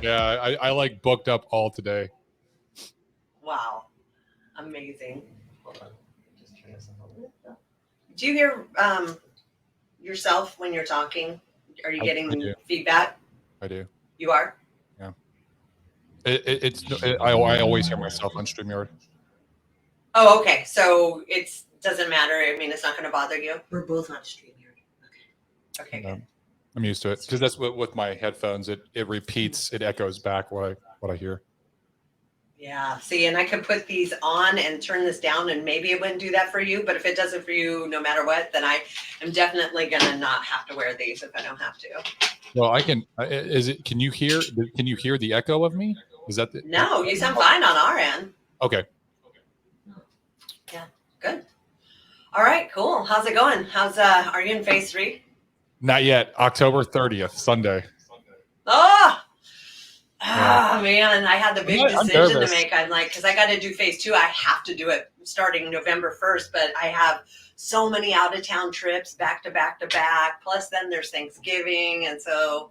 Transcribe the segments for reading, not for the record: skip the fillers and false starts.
Yeah, I like booked up all today. Wow. Amazing. Hold on. Just turn this on a little bit. Do you hear yourself when you're talking? Are you I getting do. feedback? I do. You are? Yeah. I always hear myself on StreamYard. Oh, okay. So it doesn't matter. I mean, it's not going to bother you. We're both on StreamYard. Okay. Okay, good. I'm used to it because that's what with my headphones. It repeats. It echoes back what I hear. Yeah. See, and I could put these on and turn this down, and maybe it wouldn't do that for you. But if it does it for you, no matter what, then I am definitely gonna not have to wear these if I don't have to. Well, I can. Is it? Can you hear? Can you hear the echo of me? Is that the? No, you sound fine on our end. Okay. Yeah. Good. All right. Cool. How's it going? How's Are you in phase 3? Not yet. October 30th, Sunday. Oh. Yeah. Oh man, I had the big decision to make. I'm like, because I got to do phase 2. I have to do it starting November 1st, but I have so many out of town trips back to back to back. Plus, then there's Thanksgiving, and so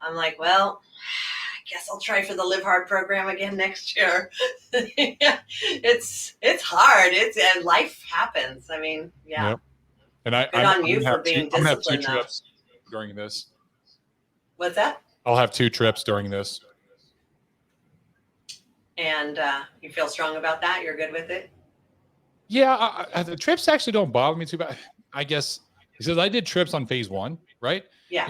I'm like, well, I guess I'll try for the Live Hard program again next year. It's hard. And life happens. I mean, yeah. Yep. And good on you for being disciplined. I'm have 2 trips during this. What's that? I'll have 2 trips during this. And you feel strong about that? You're good with it? Yeah, the trips actually don't bother me too bad. I guess because I did trips on phase 1, right? Yeah.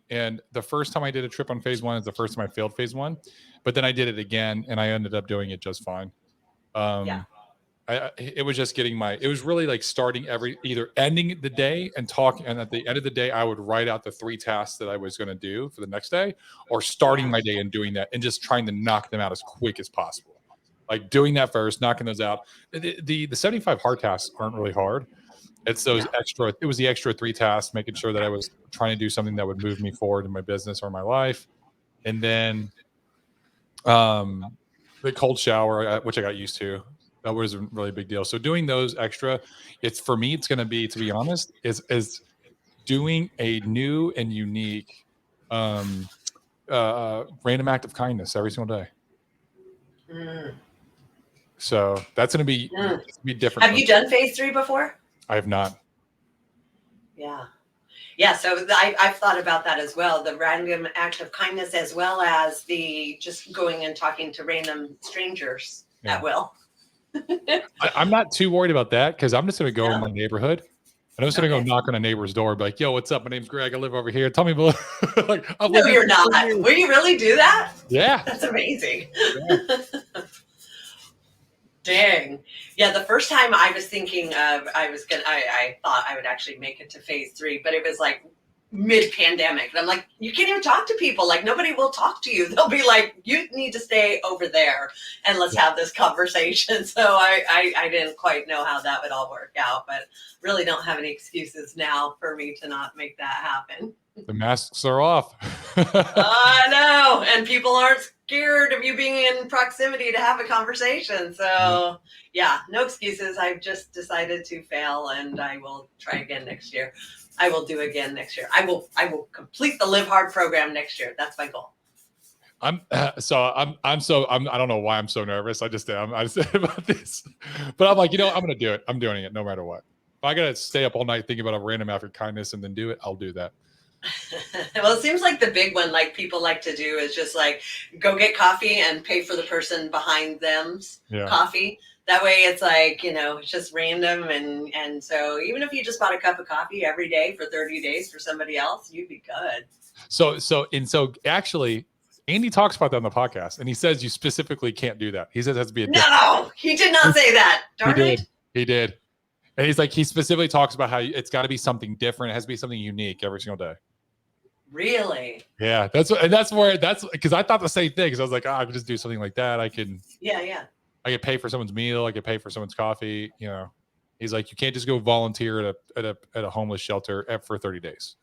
And the first time I did a trip on phase 1 is the first time I failed phase 1, but then I did it again and I ended up doing it just fine. Yeah. It was just getting it was really like starting either ending the day and talking, and at the end of the day, I would write out the 3 tasks that I was going to do for the next day, or starting my day and doing that and just trying to knock them out as quick as possible. Like doing that first, knocking those out. The 75 hard tasks aren't really hard. It's those extra. It was the extra 3 tasks, making sure that I was trying to do something that would move me forward in my business or my life, and then the cold shower, which I got used to. That was a really big deal. So doing those extra, for me, it's going to be honest, is doing a new and unique random act of kindness every single day. So that's going to be different. Have you done phase 3 before? I have not. Yeah. So I've thought about that as well. The random act of kindness, as well as the just going and talking to random strangers at will. I'm not too worried about that because I'm just going to go in my neighborhood. And I'm just going to go knock on a neighbor's door and be like, yo, what's up? My name's Greg. I live over here. Tell me about like, no, you're not. Will you really do that? Yeah. That's amazing. Yeah. Dang. Yeah, the first time I was thinking of, I thought I would actually make it to phase 3, but it was like mid-pandemic. And I'm like, you can't even talk to people. Like, nobody will talk to you. They'll be like, you need to stay over there and let's have this conversation. So I didn't quite know how that would all work out, but really don't have any excuses now for me to not make that happen. The masks are off. I know. And people aren't scared of you being in proximity to have a conversation. So yeah, no excuses. I've just decided to fail and I will try again next year. I will do again next year. I will complete the Live Hard program next year. That's my goal. I don't know why I'm so nervous. I just am. I said about this, but I'm like, I'm going to do it. I'm doing it no matter what. If I got to stay up all night thinking about a random act of kindness and then do it, I'll do that. Well, it seems like the big one, like people like to do, is just like go get coffee and pay for the person behind them's coffee. That way it's like, it's just random. And so even if you just bought a cup of coffee every day for 30 days for somebody else, you'd be good. So actually, Andy talks about that on the podcast, and he says you specifically can't do that. He says it has to be No, he did not say that. Darn it. He did. And he's like, he specifically talks about how it's got to be something different. It has to be something unique every single day. Really? Yeah, that's because I thought the same thing. Because I was like, I could just do something like that. I can. Yeah. I could pay for someone's meal. I could pay for someone's coffee. He's like, you can't just go volunteer at a homeless shelter for 30 days.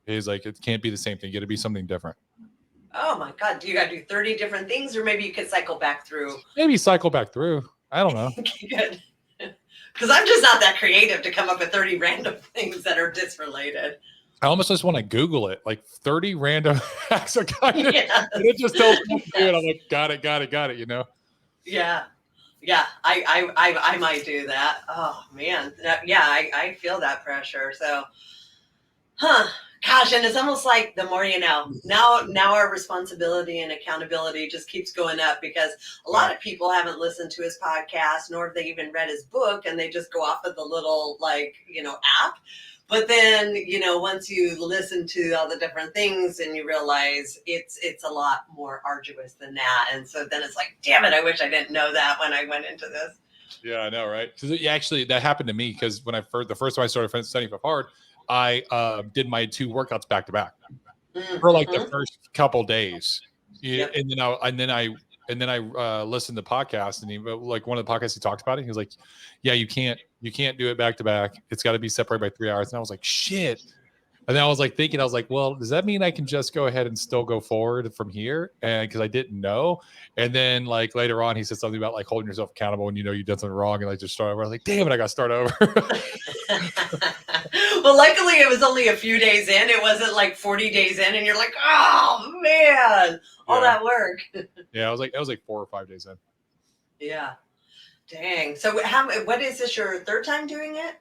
He's like, it can't be the same thing. You got to be something different. Oh my God! Do you got to do 30 different things, or maybe you could cycle back through? Maybe cycle back through. I don't know. Okay, good. Because I'm just not that creative to come up with 30 random things that are disrelated. I almost just want to Google it, like 30 random hacks are kind of, and it just tells me what to do. And I'm like, got it, you know? Yeah. Yeah. I might do that. Oh man. Yeah. I feel that pressure. So, gosh. And it's almost like the more, you know, now our responsibility and accountability just keeps going up, because a lot of people haven't listened to his podcast, nor have they even read his book, and they just go off of the little, like, you know, app. But then, you know, once you listen to all the different things and you realize it's a lot more arduous than that. And so then it's like, damn it, I wish I didn't know that when I went into this. Yeah, I know, right? Because actually that happened to me, because when the first time I started studying for hard, I did my 2 workouts back to back for like the first couple days. Yeah, and then I listened to podcasts, and he, like, one of the podcasts he talked about it. He was like, "Yeah, you can't do it back to back. It's got to be separated by 3 hours." And I was like, "Shit." And then I was like thinking, I was like, well, does that mean I can just go ahead and still go forward from here? And because I didn't know. And then, like, later on, he said something about like holding yourself accountable when you know you've done something wrong, and like just start over. I was like, damn it, I got to start over. Well, luckily it was only a few days in. It wasn't like 40 days in, and you're like, oh man, all that work. Yeah, it was like 4 or 5 days in. Yeah. Dang. So what is this, your third time doing it?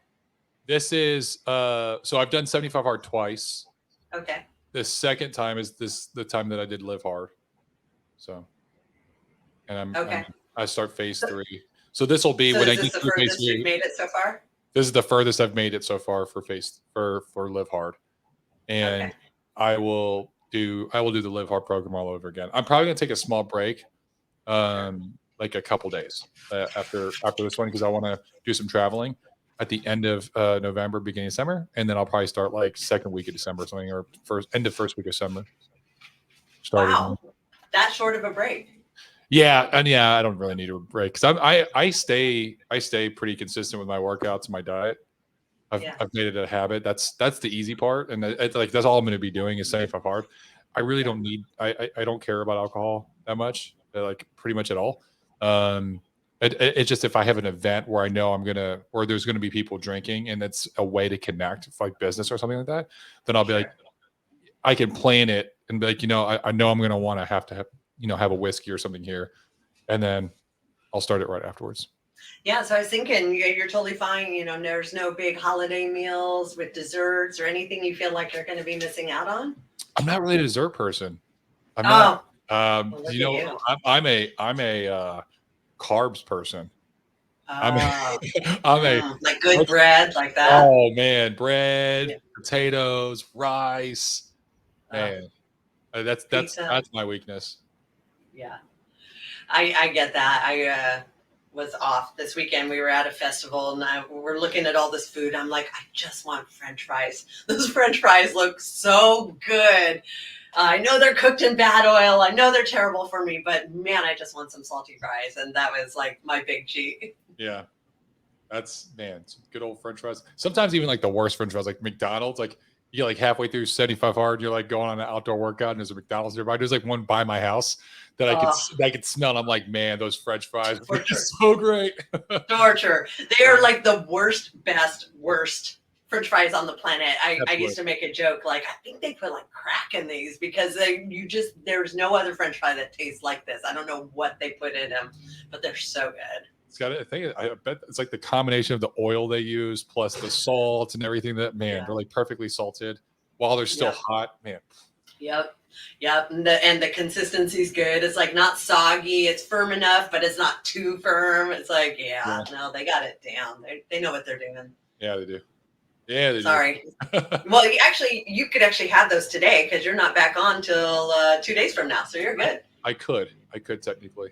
This is so I've done 75 hard twice. Okay. The second time is the time that I did live hard. So, and I start phase 3. So this will be when I get through phase 3. You've made it so far? This is the furthest I've made it so far for live hard, and I will do the live hard program all over again. I'm probably gonna take a small break, like a couple days after this one, because I want to do some traveling at the end of November, beginning of December, and then I'll probably start like second week of December or something, or end of first week of December. Wow, that short of a break. Yeah, and I don't really need a break, because I stay pretty consistent with my workouts and my diet. I've made it a habit. That's the easy part, and it's like that's all I'm going to be doing is 75 hard. I really don't need. I don't care about alcohol that much, like pretty much at all. It's just if I have an event where I know or there's gonna be people drinking, and it's a way to connect, like business or something like that, then I'll be like, I can plan it and be like, I know I'm gonna want to have a whiskey or something here, and then I'll start it right afterwards. Yeah, so I was thinking you're totally fine. There's no big holiday meals with desserts or anything you feel like you're going to be missing out on. I'm not really a dessert person. I'm not. I'm a carbs person. I'm a like good bread like that. Oh man, bread, potatoes, rice. Man, that's my weakness. Yeah, I get that. I was off this weekend. We were at a festival, and we're looking at all this food. I'm like, I just want French fries. Those French fries look so good. I know they're cooked in bad oil. I know they're terrible for me, but man, I just want some salty fries. And that was like my big cheat. Yeah. That's, man, good old French fries. Sometimes even like the worst French fries, like McDonald's, like you get like halfway through 75 hard, you're like going on an outdoor workout, and there's a McDonald's nearby. There's like one by my house that I could smell. And I'm like, man, those French fries are so great. Torture. They are like the worst French fries on the planet. I used to make a joke, like, I think they put like crack in these, because there's no other French fry that tastes like this. I don't know what they put in them, but they're so good. It's got I bet it's like the combination of the oil they use plus the salt and everything that, man, they're like perfectly salted while they're still hot, man. Yep. And the consistency's good. It's like not soggy. It's firm enough, but it's not too firm. It's like, no, they got it down. They know what they're doing. Yeah, they do. Yeah, they Sorry. Well, you could actually have those today, because you're not back on till 2 days from now, so you're good. I could technically.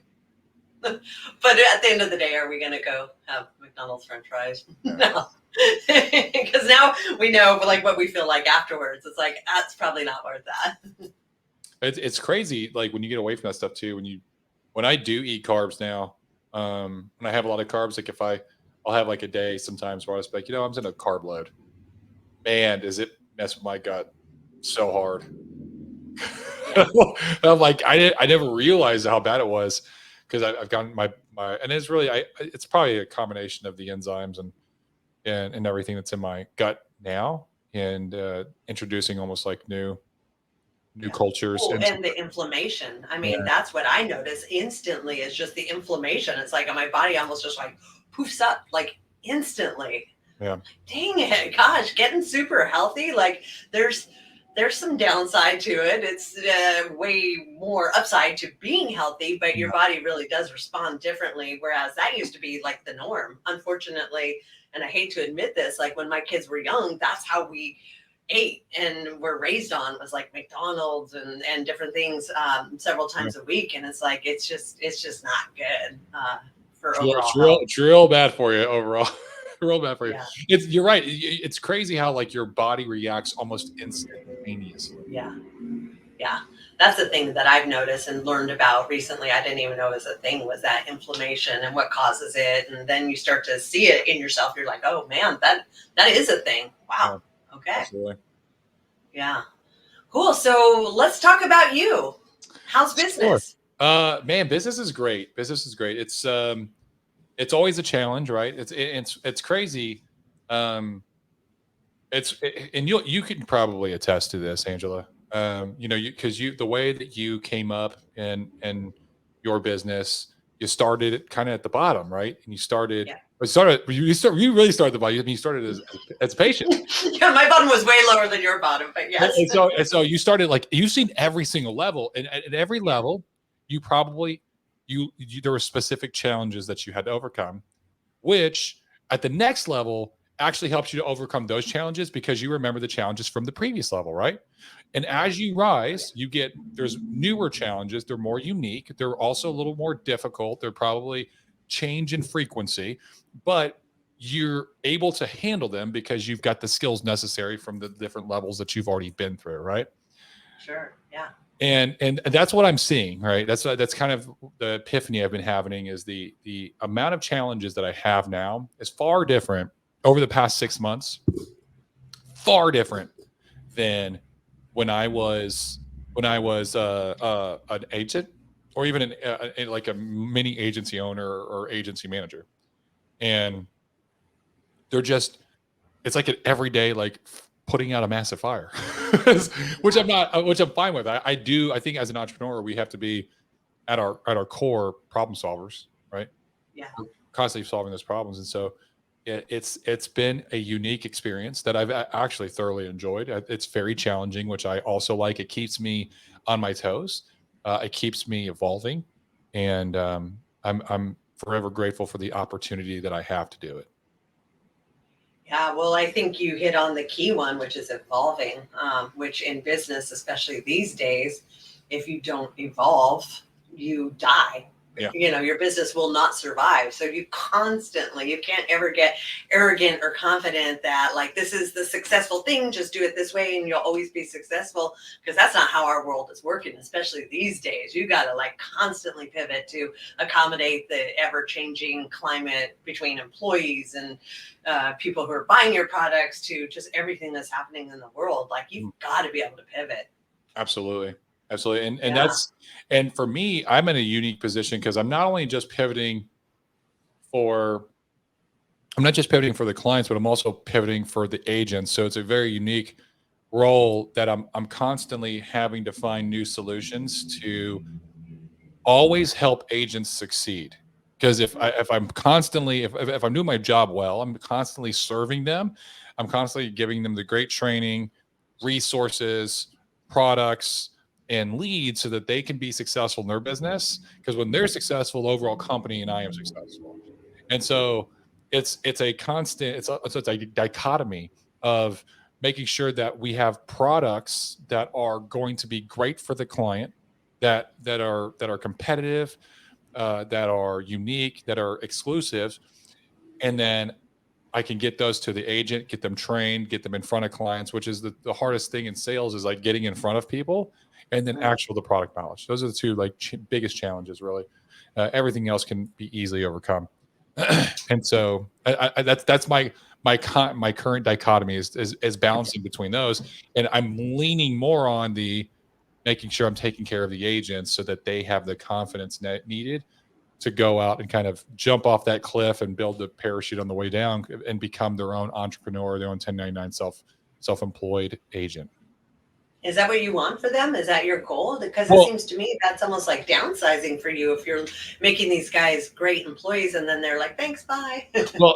But at the end of the day, are we going to go have McDonald's French fries? No, because now we know like what we feel like afterwards. It's like, that's probably not worth that. It's crazy, like when you get away from that stuff too. When I do eat carbs now, and I have a lot of carbs, like I'll have like a day sometimes where I was like, I'm in a carb load. Man, does it mess with my gut so hard. I'm like, I never realized how bad it was, because I've gotten my and it's really it's probably a combination of the enzymes and everything that's in my gut now. and introducing almost like new cultures. Oh, And and the inflammation. I mean, yeah, that's what I notice instantly is just the inflammation. It's like my body almost just like poofs up like instantly. yeah, Dang it, gosh, getting super healthy. Like there's some downside to it. It's way more upside to being healthy, but your body really does respond differently. Whereas that used to be like the norm, unfortunately. And I hate to admit this, like when my kids were young, that's how we ate and were raised on was like McDonald's and different things several times a week. And it's like it's just not good for overall health. it's real bad for you overall. Real bad for you. Yeah. You're right. It's crazy how like your body reacts almost instantaneously. Yeah. Yeah. That's the thing that I've noticed and learned about recently. I didn't even know it was a thing, was that inflammation and what causes it. And then you start to see it in yourself. You're like, oh man, that is a thing. Wow. Yeah, Okay. absolutely. Yeah. Cool. So let's talk about you. How's business? Sure. Man, business is great. Business is great. It's always a challenge, right? It's crazy. And you can probably attest to this, Angela. Because the way that you came up in your business, you started it kind of at the bottom, right? And Yeah. you really started at the bottom. I mean, you started as a patient. Yeah, my bottom was way lower than your bottom, but yes. And so you started like you've seen every single level, and at every level, you probably there were specific challenges that you had to overcome, which at the next level actually helps you to overcome those challenges because you remember the challenges from the previous level, right? And as you rise, there's newer challenges. They're more unique. They're also a little more difficult. They're probably change in frequency, but you're able to handle them because you've got the skills necessary from the different levels that you've already been through, right? Sure. Yeah. And that's what I'm seeing, right? That's kind of the epiphany I've been having is the amount of challenges that I have now is far different over the past 6 months, far different than when I was an agent or even like a mini agency owner or agency manager. And it's like an everyday like putting out a massive fire, which I'm fine with. I think as an entrepreneur we have to be at our core problem solvers, right? Yeah. We're constantly solving those problems, and so it's been a unique experience that I've actually thoroughly enjoyed. It's very challenging, which I also like. It keeps me on my toes. It keeps me evolving, and I'm forever grateful for the opportunity that I have to do it. Yeah, well, I think you hit on the key one, which is evolving, which in business, especially these days, if you don't evolve, you die. Yeah. Your business will not survive. So you can't ever get arrogant or confident that like this is the successful thing, just do it this way and you'll always be successful, because that's not how our world is working, especially these days. You got to like constantly pivot to accommodate the ever-changing climate between employees and people who are buying your products, to just everything that's happening in the world. Like you've got to be able to pivot. Absolutely. And for me, I'm in a unique position because I'm not just pivoting for the clients, but I'm also pivoting for the agents. So it's a very unique role that I'm constantly having to find new solutions to always help agents succeed. Because if I'm doing my job well, I'm constantly serving them. I'm constantly giving them the great training, resources, products, and leads so that they can be successful in their business. Because when they're successful, the overall company and I am successful. And so it's a constant, it's a dichotomy of making sure that we have products that are going to be great for the client, that are competitive, that are unique, that are exclusive, and then I can get those to the agent, get them trained, get them in front of clients, which is the hardest thing in sales, is like getting in front of people, and then the product knowledge. Those are the two like biggest challenges, really. Everything else can be easily overcome. And so that's my current dichotomy is balancing between those, and I'm leaning more on the making sure I'm taking care of the agents so that they have the confidence needed to go out and kind of jump off that cliff and build the parachute on the way down and become their own entrepreneur, their own 1099 self-employed agent. Is that what you want for them? Is that your goal? Because it Well, seems to me that's almost like downsizing for you if you're making these guys great employees and then they're like, thanks, bye.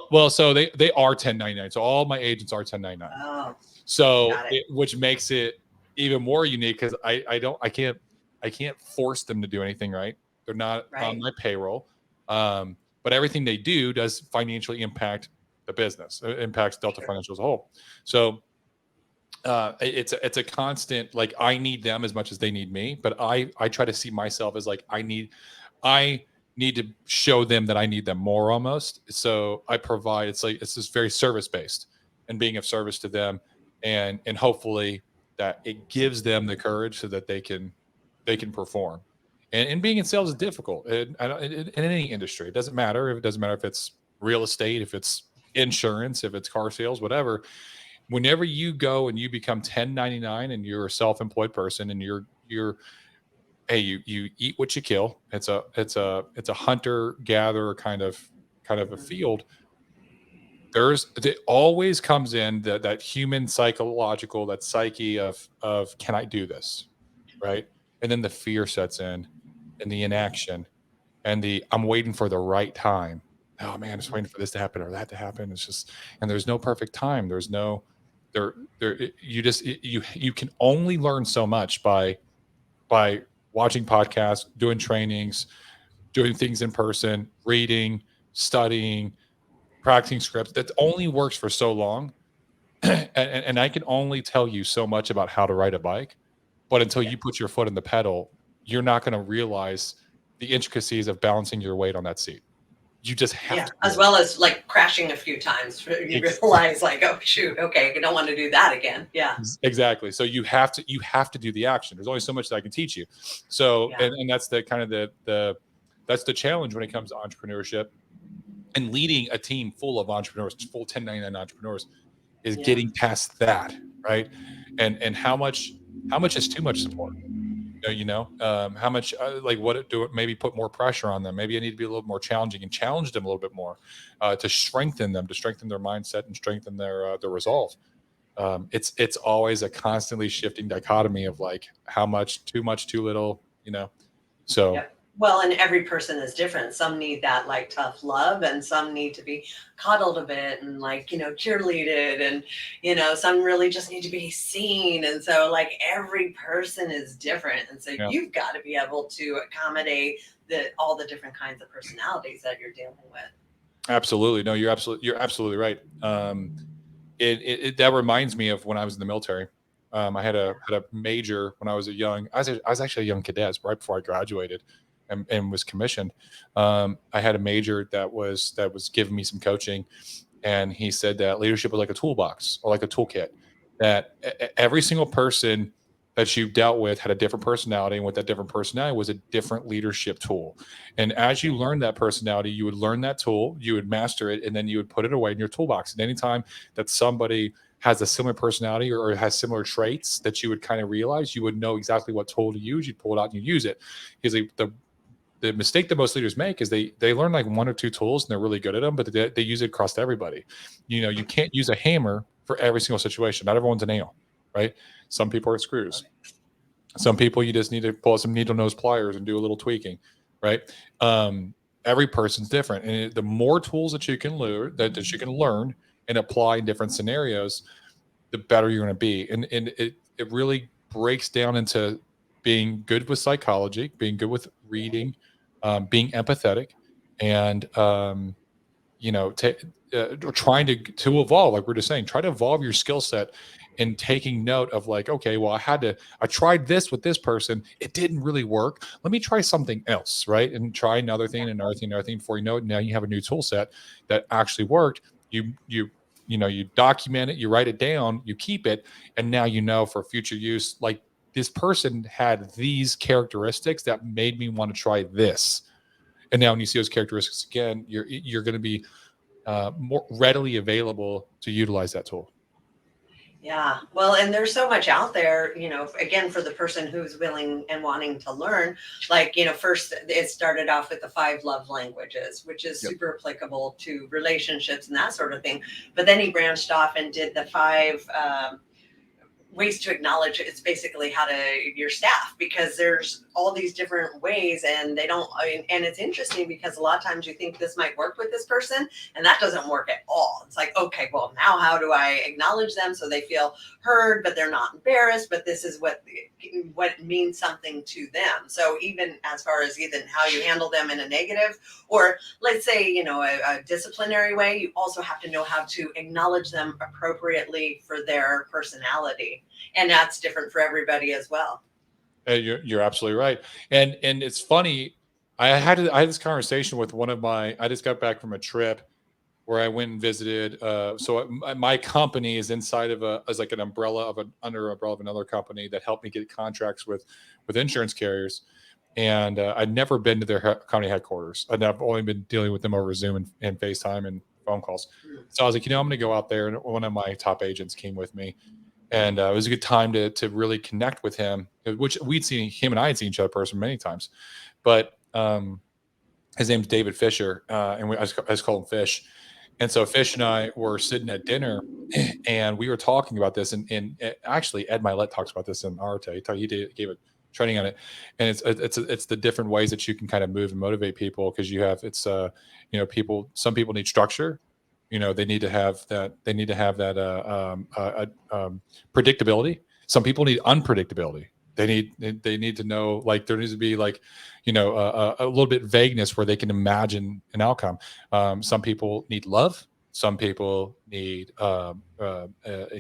well, so they are 1099. So all my agents are 1099. Oh, So got it. which makes it even more unique because I can't force them to do anything, right? They're not on Right. my payroll. But everything they do does financially impact the business. It impacts Delta Sure. Financial as a whole. So it's a constant, like I need them as much as they need me, but I try to see myself as like I need to show them that I need them more almost. So I provide, it's just very service based and being of service to them, and hopefully that it gives them the courage so that they can perform. And being in sales is difficult in any industry. It doesn't matter. It doesn't matter if it's real estate, if it's insurance, if it's car sales, whatever. Whenever you go and you become 1099 and you're a self-employed person and you're hey, you eat what you kill. It's a hunter gatherer kind of a field. It always comes in that human psychological, that psyche of can I do this, right? And then the fear sets in, and the inaction, and the I'm waiting for the right time. Oh man, I'm just waiting for this to happen or that to happen. It's just, and there's no perfect time. There's no there you just you can only learn so much by watching podcasts, doing trainings, doing things in person, reading, studying, practicing scripts. That only works for so long. And I can only tell you so much about how to ride a bike, but until Yeah. you put your foot in the pedal, you're not going to realize the intricacies of balancing your weight on that seat. You just have Yeah. to do As it. well as like crashing a few times. You realize like, oh shoot, okay, I don't want to do that again. Yeah. Exactly. So you have to do the action. There's only so much that I can teach you. So Yeah. and that's the kind of the that's the challenge when it comes to entrepreneurship and leading a team full of entrepreneurs, full 1099 entrepreneurs, is Yeah. getting past that, right? And how much is too much support? How much like what do it maybe put more pressure on them? Maybe I need to be a little more challenging and challenge them a little bit more to strengthen them, to strengthen their mindset and strengthen their resolve. It's always a constantly shifting dichotomy of like how much, too little, So Yep. Well, and every person is different. Some need that like tough love, and some need to be coddled a bit and like, cheerleaded, and, some really just need to be seen. And so, like, every person is different. And so, yeah, you've got to be able to accommodate all the different kinds of personalities that you're dealing with. absolutely. No, you're absolutely right. That reminds me of when I was in the military. I had a major when I was actually a young cadet right before I graduated and was commissioned. I had a major that was giving me some coaching, and he said that leadership was like a toolbox or like a toolkit. That every single person that you dealt with had a different personality, and with that different personality was a different leadership tool. And as you learned that personality, you would learn that tool, you would master it, and then you would put it away in your toolbox. And anytime that somebody has a similar personality or has similar traits that you would kind of realize, you would know exactly what tool to use. You'd pull it out and you use it. Because the mistake that most leaders make is they learn like one or two tools and they're really good at them, but they use it across everybody. You can't use a hammer for every single situation. Not everyone's a nail, right? Some people are screws. Some people you just need to pull out some needle nose pliers and do a little tweaking, right? Every person's different, and the more tools that you can learn, that you can learn and apply in different scenarios, the better you're going to be. And it really breaks down into being good with psychology, being good with reading, being empathetic, and trying to evolve, like we're just saying, try to evolve your skill set and taking note of like, okay, well, I tried this with this person, it didn't really work, let me try something else, right? And try another thing, another thing before you know it, now you have a new tool set that actually worked. You document it, you write it down, you keep it, and now for future use, like, this person had these characteristics that made me want to try this. And now when you see those characteristics again, you're going to be more readily available to utilize that tool. Yeah. Well, and there's so much out there, again, for the person who's willing and wanting to learn. Like, first it started off with the 5 love languages, which is super applicable to relationships and that sort of thing. But then he branched off and did the 5 ways to acknowledge it's basically how to your staff, because there's all these different ways, and they don't, I mean, and it's interesting because a lot of times you think this might work with this person and that doesn't work at all. It's like, okay, well, now how do I acknowledge them so they feel heard, but they're not embarrassed, but this is what means something to them. So even as far as even how you handle them in a negative, or let's say, you know, a disciplinary way, you also have to know how to acknowledge them appropriately for their personality. And that's different for everybody as well. You're absolutely right. And it's funny. I had this conversation with one of my, I just got back from a trip where I went and visited. So my company is inside of as like an umbrella of under umbrella of another company that helped me get contracts with insurance carriers. And I'd never been to their company headquarters. I've only been dealing with them over Zoom and FaceTime and phone calls. So I was like, you know, I'm going to go out there. And one of my top agents came with me. And it was a good time to really connect with him, which him and I had seen each other person many times. But his name's David Fisher, and I just call him Fish. And so Fish and I were sitting at dinner, and we were talking about this. And actually, Ed Milet talks about this in Arte. He gave a training on it, and it's the different ways that you can kind of move and motivate people, because you have you know, some people need structure. You know, they need to have that predictability. Some people need unpredictability. They need to know, like, there needs to be, like, you know, a little bit vagueness where they can imagine an outcome. Some people need love. Some people need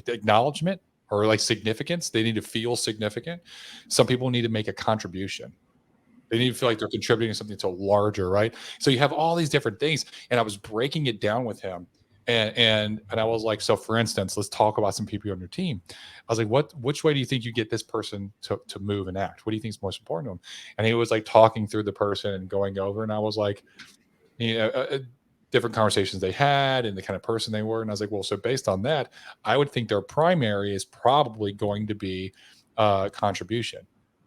acknowledgement or like significance. They need to feel significant. Some people need to make a contribution. They need to feel like they're contributing to something so larger, right? So you have all these different things, and I was breaking it down with him, and I was like, so for instance, let's talk about some people on your team. I was like, which way do you think you get this person to move and act? What do you think is most important to them? And he was like talking through the person and going over, and I was like, you know, different conversations they had and the kind of person they were, and I was like, well, so based on that, I would think their primary is probably going to be contribution,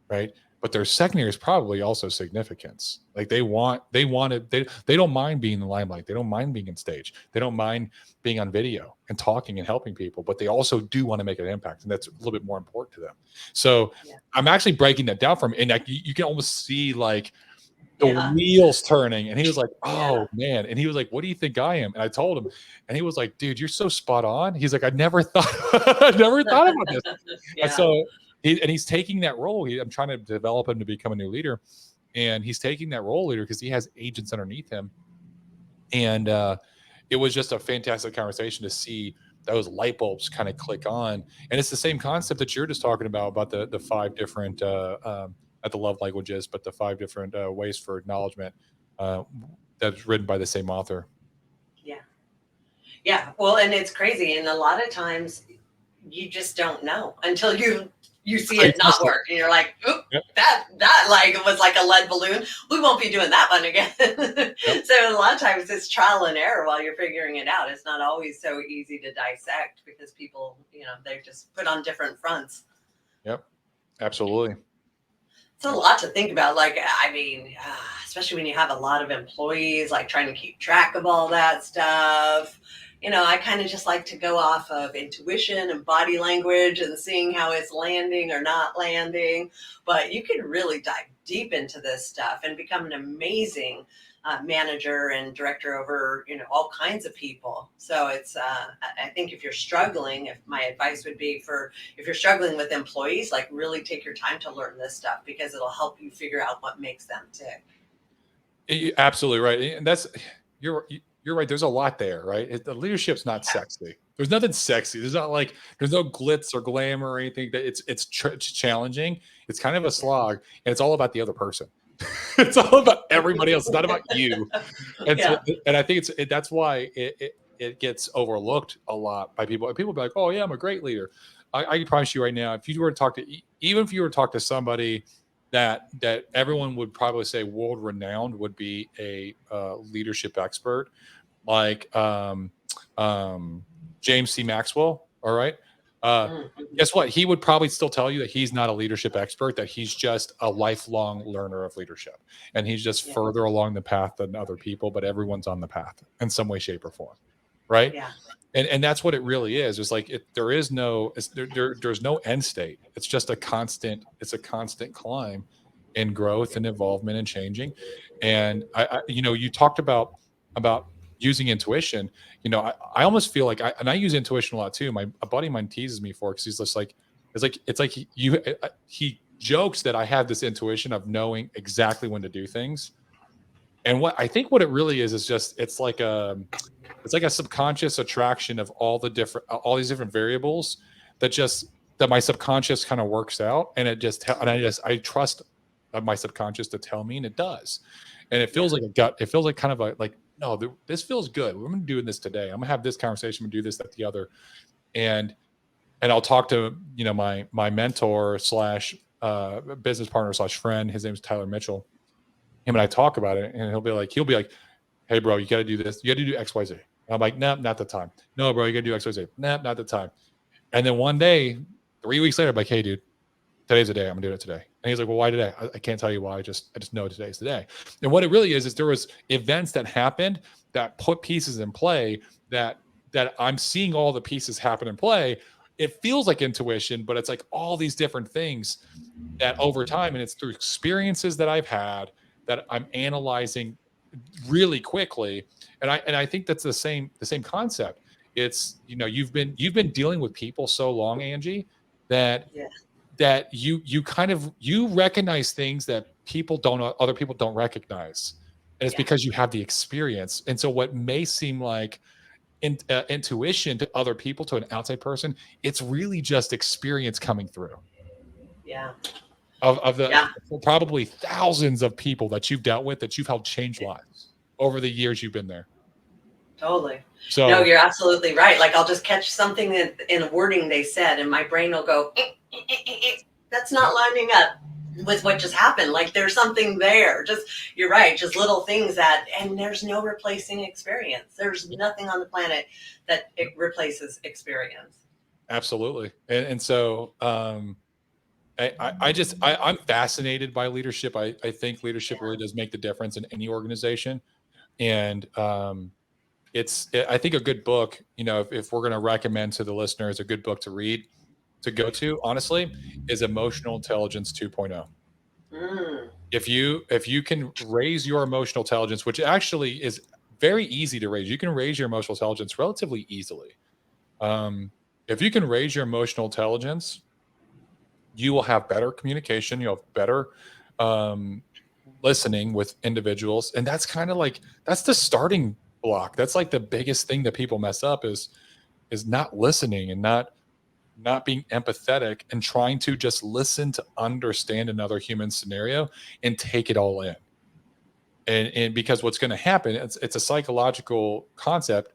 right? But their secondary is probably also significance. Like they don't mind being in the limelight. They don't mind being on stage. They don't mind being on video and talking and helping people, but they also do want to make an impact. And that's a little bit more important to them. So I'm actually breaking that down from, and you can almost see like the wheels turning. And he was like, oh man. And he was like, what do you think I am? And I told him, and he was like, dude, you're so spot on. He's like, I never thought about this. And so he's taking that role. I'm trying to develop him to become a new leader, and he's taking that role leader because he has agents underneath him. And it was just a fantastic conversation to see those light bulbs kind of click on. And it's the same concept that you're just talking about the 5 different at the love languages, but the 5 different ways for acknowledgement that's written by the same author. Yeah. Well, and it's crazy, and a lot of times you just don't know until you see it not work, and you're like, oop, that like was like a lead balloon. We won't be doing that one again. So a lot of times it's trial and error while you're figuring it out. It's not always so easy to dissect because people, you know, they're just put on different fronts. Yep, absolutely. It's a lot to think about. Like, I mean, especially when you have a lot of employees, like trying to keep track of all that stuff. You know, I kind of just like to go off of intuition and body language and seeing how it's landing or not landing. But you can really dive deep into this stuff and become an amazing manager and director over, you know, all kinds of people. So it's, I think if you're struggling, if my advice would be if you're struggling with employees, like really take your time to learn this stuff, because it'll help you figure out what makes them tick. You're absolutely right. And you're right. There's a lot there, right? The leadership's not sexy. There's nothing sexy. There's no glitz or glamour or anything. That it's challenging. It's kind of a slog, and it's all about the other person. It's all about everybody else. It's not about you. And so, and I think that's why it gets overlooked a lot by people. And people be like, "Oh yeah, I'm a great leader." I can promise you right now, if you were to talk to somebody that everyone would probably say world renowned would be a leadership expert, like James C. Maxwell. All right. Guess what? He would probably still tell you that he's not a leadership expert, that he's just a lifelong learner of leadership. And he's just further along the path than other people, but everyone's on the path in some way, shape, or form. right? Yeah. And that's what it really is. It's like there's no end state. It's just a constant. It's a constant climb in growth and involvement and changing. And you talked about using intuition. I almost feel like I use intuition a lot too. A buddy of mine teases me for, because he's just like, it's like he jokes that I have this intuition of knowing exactly when to do things. And what I think what it really is just it's like a subconscious attraction of all these different variables that my subconscious kind of works out, and I trust my subconscious to tell me, and it does. And it feels like a gut. It feels like kind of no, this feels good. We're going to do this today. I'm going to have this conversation. I'm going to do this, that, the other. And I'll talk to, my mentor slash business partner slash friend. His name is Tyler Mitchell. Him and I talk about it, and he'll be like, hey bro, you got to do this. You got to do X, Y, Z. I'm like, nope, not the time. No, bro, you got to do X, Y, Z. Nope, not the time. And then one day, 3 weeks later, I'm like, hey dude, today's the day. I'm gonna do it today. And he's like, well, why today? I can't tell you why. I just know today's the day. And what it really is there was events that happened that put pieces in play that I'm seeing all the pieces happen in play. It feels like intuition, but it's like all these different things that over time, and it's through experiences that I've had that I'm analyzing really quickly. And I think that's the same concept. It's, you've been dealing with people so long, Angie, that you kind of, you recognize things that other people don't recognize. And it's because you have the experience. And so what may seem like intuition to other people, to an outside person, it's really just experience coming through. Yeah. Of the probably thousands of people that you've dealt with, that you've helped change lives over the years you've been there. Totally. So no, you're absolutely right. Like I'll just catch something in a wording they said, and my brain will go, that's not lining up with what just happened. Like there's something there. You're right. Just little things and there's no replacing experience. There's nothing on the planet that it replaces experience. Absolutely. And so, I'm fascinated by leadership. I think leadership really does make the difference in any organization. And I think a good book, if we're going to recommend to the listeners a good book to read, to go to, honestly, is Emotional Intelligence 2.0. If you can raise your emotional intelligence, which actually is very easy to raise, you can raise your emotional intelligence relatively easily. If you can raise your emotional intelligence, you will have better communication. You'll have better listening with individuals. And that's kind of that's the starting block. That's like the biggest thing that people mess up is not listening and not being empathetic and trying to just listen to understand another human scenario and take it all in. And because what's going to happen, it's a psychological concept,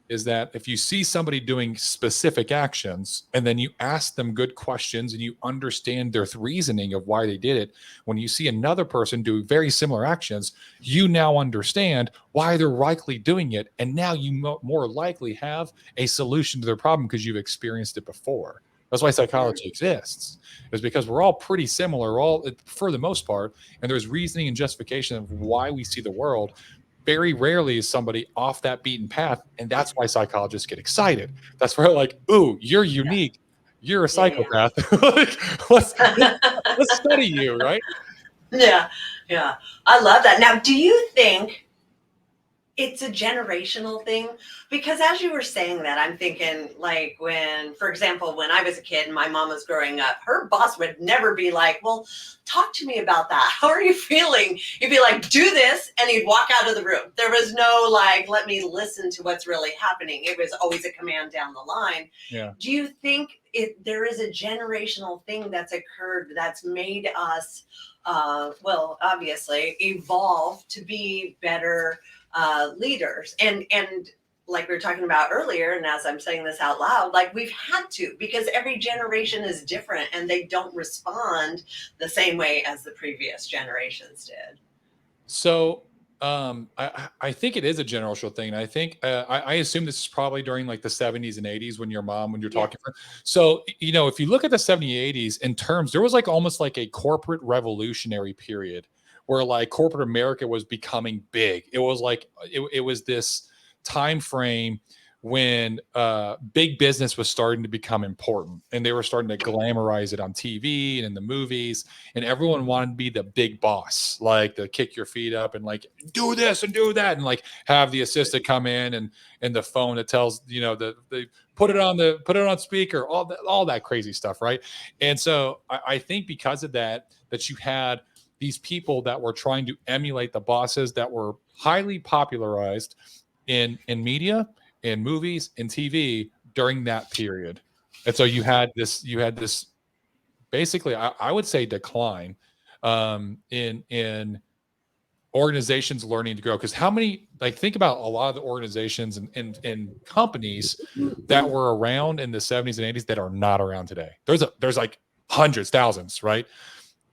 is that if you see somebody doing specific actions and then you ask them good questions and you understand their reasoning of why they did it, when you see another person do very similar actions, you now understand why they're likely doing it. And now you more likely have a solution to their problem because you've experienced it before. That's why psychology exists, is because we're all pretty similar, all for the most part. And there's reasoning and justification of why we see the world. Very rarely is somebody off that beaten path. And that's why psychologists get excited. That's where like, ooh, you're unique. You're a psychopath. let's study you, right? Yeah. I love that. Now, do you think it's a generational thing? Because as you were saying that, I'm thinking like for example, when I was a kid and my mom was growing up, her boss would never be like, well, talk to me about that. How are you feeling? He'd be like, do this. And he'd walk out of the room. There was no let me listen to what's really happening. It was always a command down the line. Yeah. Do you think there is a generational thing that's occurred that's made us, obviously evolve to be better leaders, and like we were talking about earlier, and as I'm saying this out loud, like we've had to, because every generation is different and they don't respond the same way as the previous generations did. So I think it is a generational thing. I think I assume this is probably during like the 70s and 80s when you're talking. So, if you look at the 70s, 80s in terms, there was like almost like a corporate revolutionary period where like corporate America was becoming big. It was like it was this time frame when big business was starting to become important, and they were starting to glamorize it on TV and in the movies, and everyone wanted to be the big boss, like to kick your feet up and like do this and do that, and like have the assistant come in and the phone that tells, you know, the put it on speaker, all that crazy stuff, right? And so I think because of that you had these people that were trying to emulate the bosses that were highly popularized in media, in movies, in TV during that period. And so you had this basically, I would say, decline in organizations learning to grow. Because how many, like, think about a lot of the organizations and companies that were around in the 70s and 80s that are not around today. There's like hundreds, thousands, right?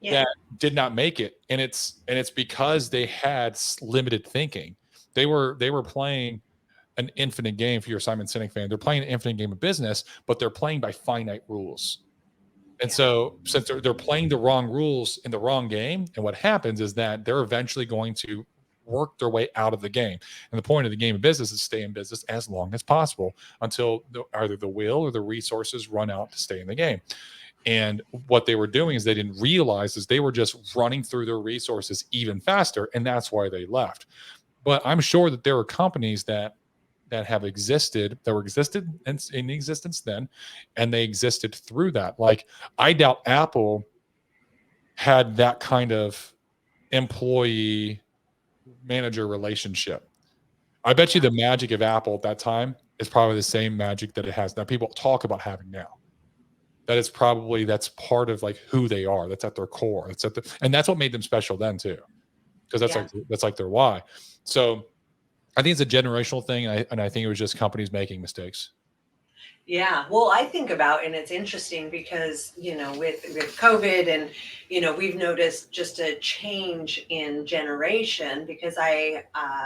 Yeah. That did not make it, and it's because they had limited thinking. They were playing an infinite game. If you're a Simon Sinek fan, they're playing an infinite game of business, but they're playing by finite rules. And so since they're playing the wrong rules in the wrong game, and what happens is that they're eventually going to work their way out of the game. And the point of the game of business is stay in business as long as possible until either the will or the resources run out to stay in the game. And what they were doing is they didn't realize is they were just running through their resources even faster, and that's why they left. But I'm sure that there are companies that have existed, that were existed in existence then, and they existed through that. Like, I doubt Apple had that kind of employee manager relationship. I bet you the magic of Apple at that time is probably the same magic that it has now. People talk about having now. That is probably, that's part of like who they are. That's at their core. It's at and that's what made them special then too, because that's like their why. So I think it's a generational thing, and I think it was just companies making mistakes. Yeah, well, I think about, and it's interesting because, you know, with COVID, and, you know, we've noticed just a change in generation because I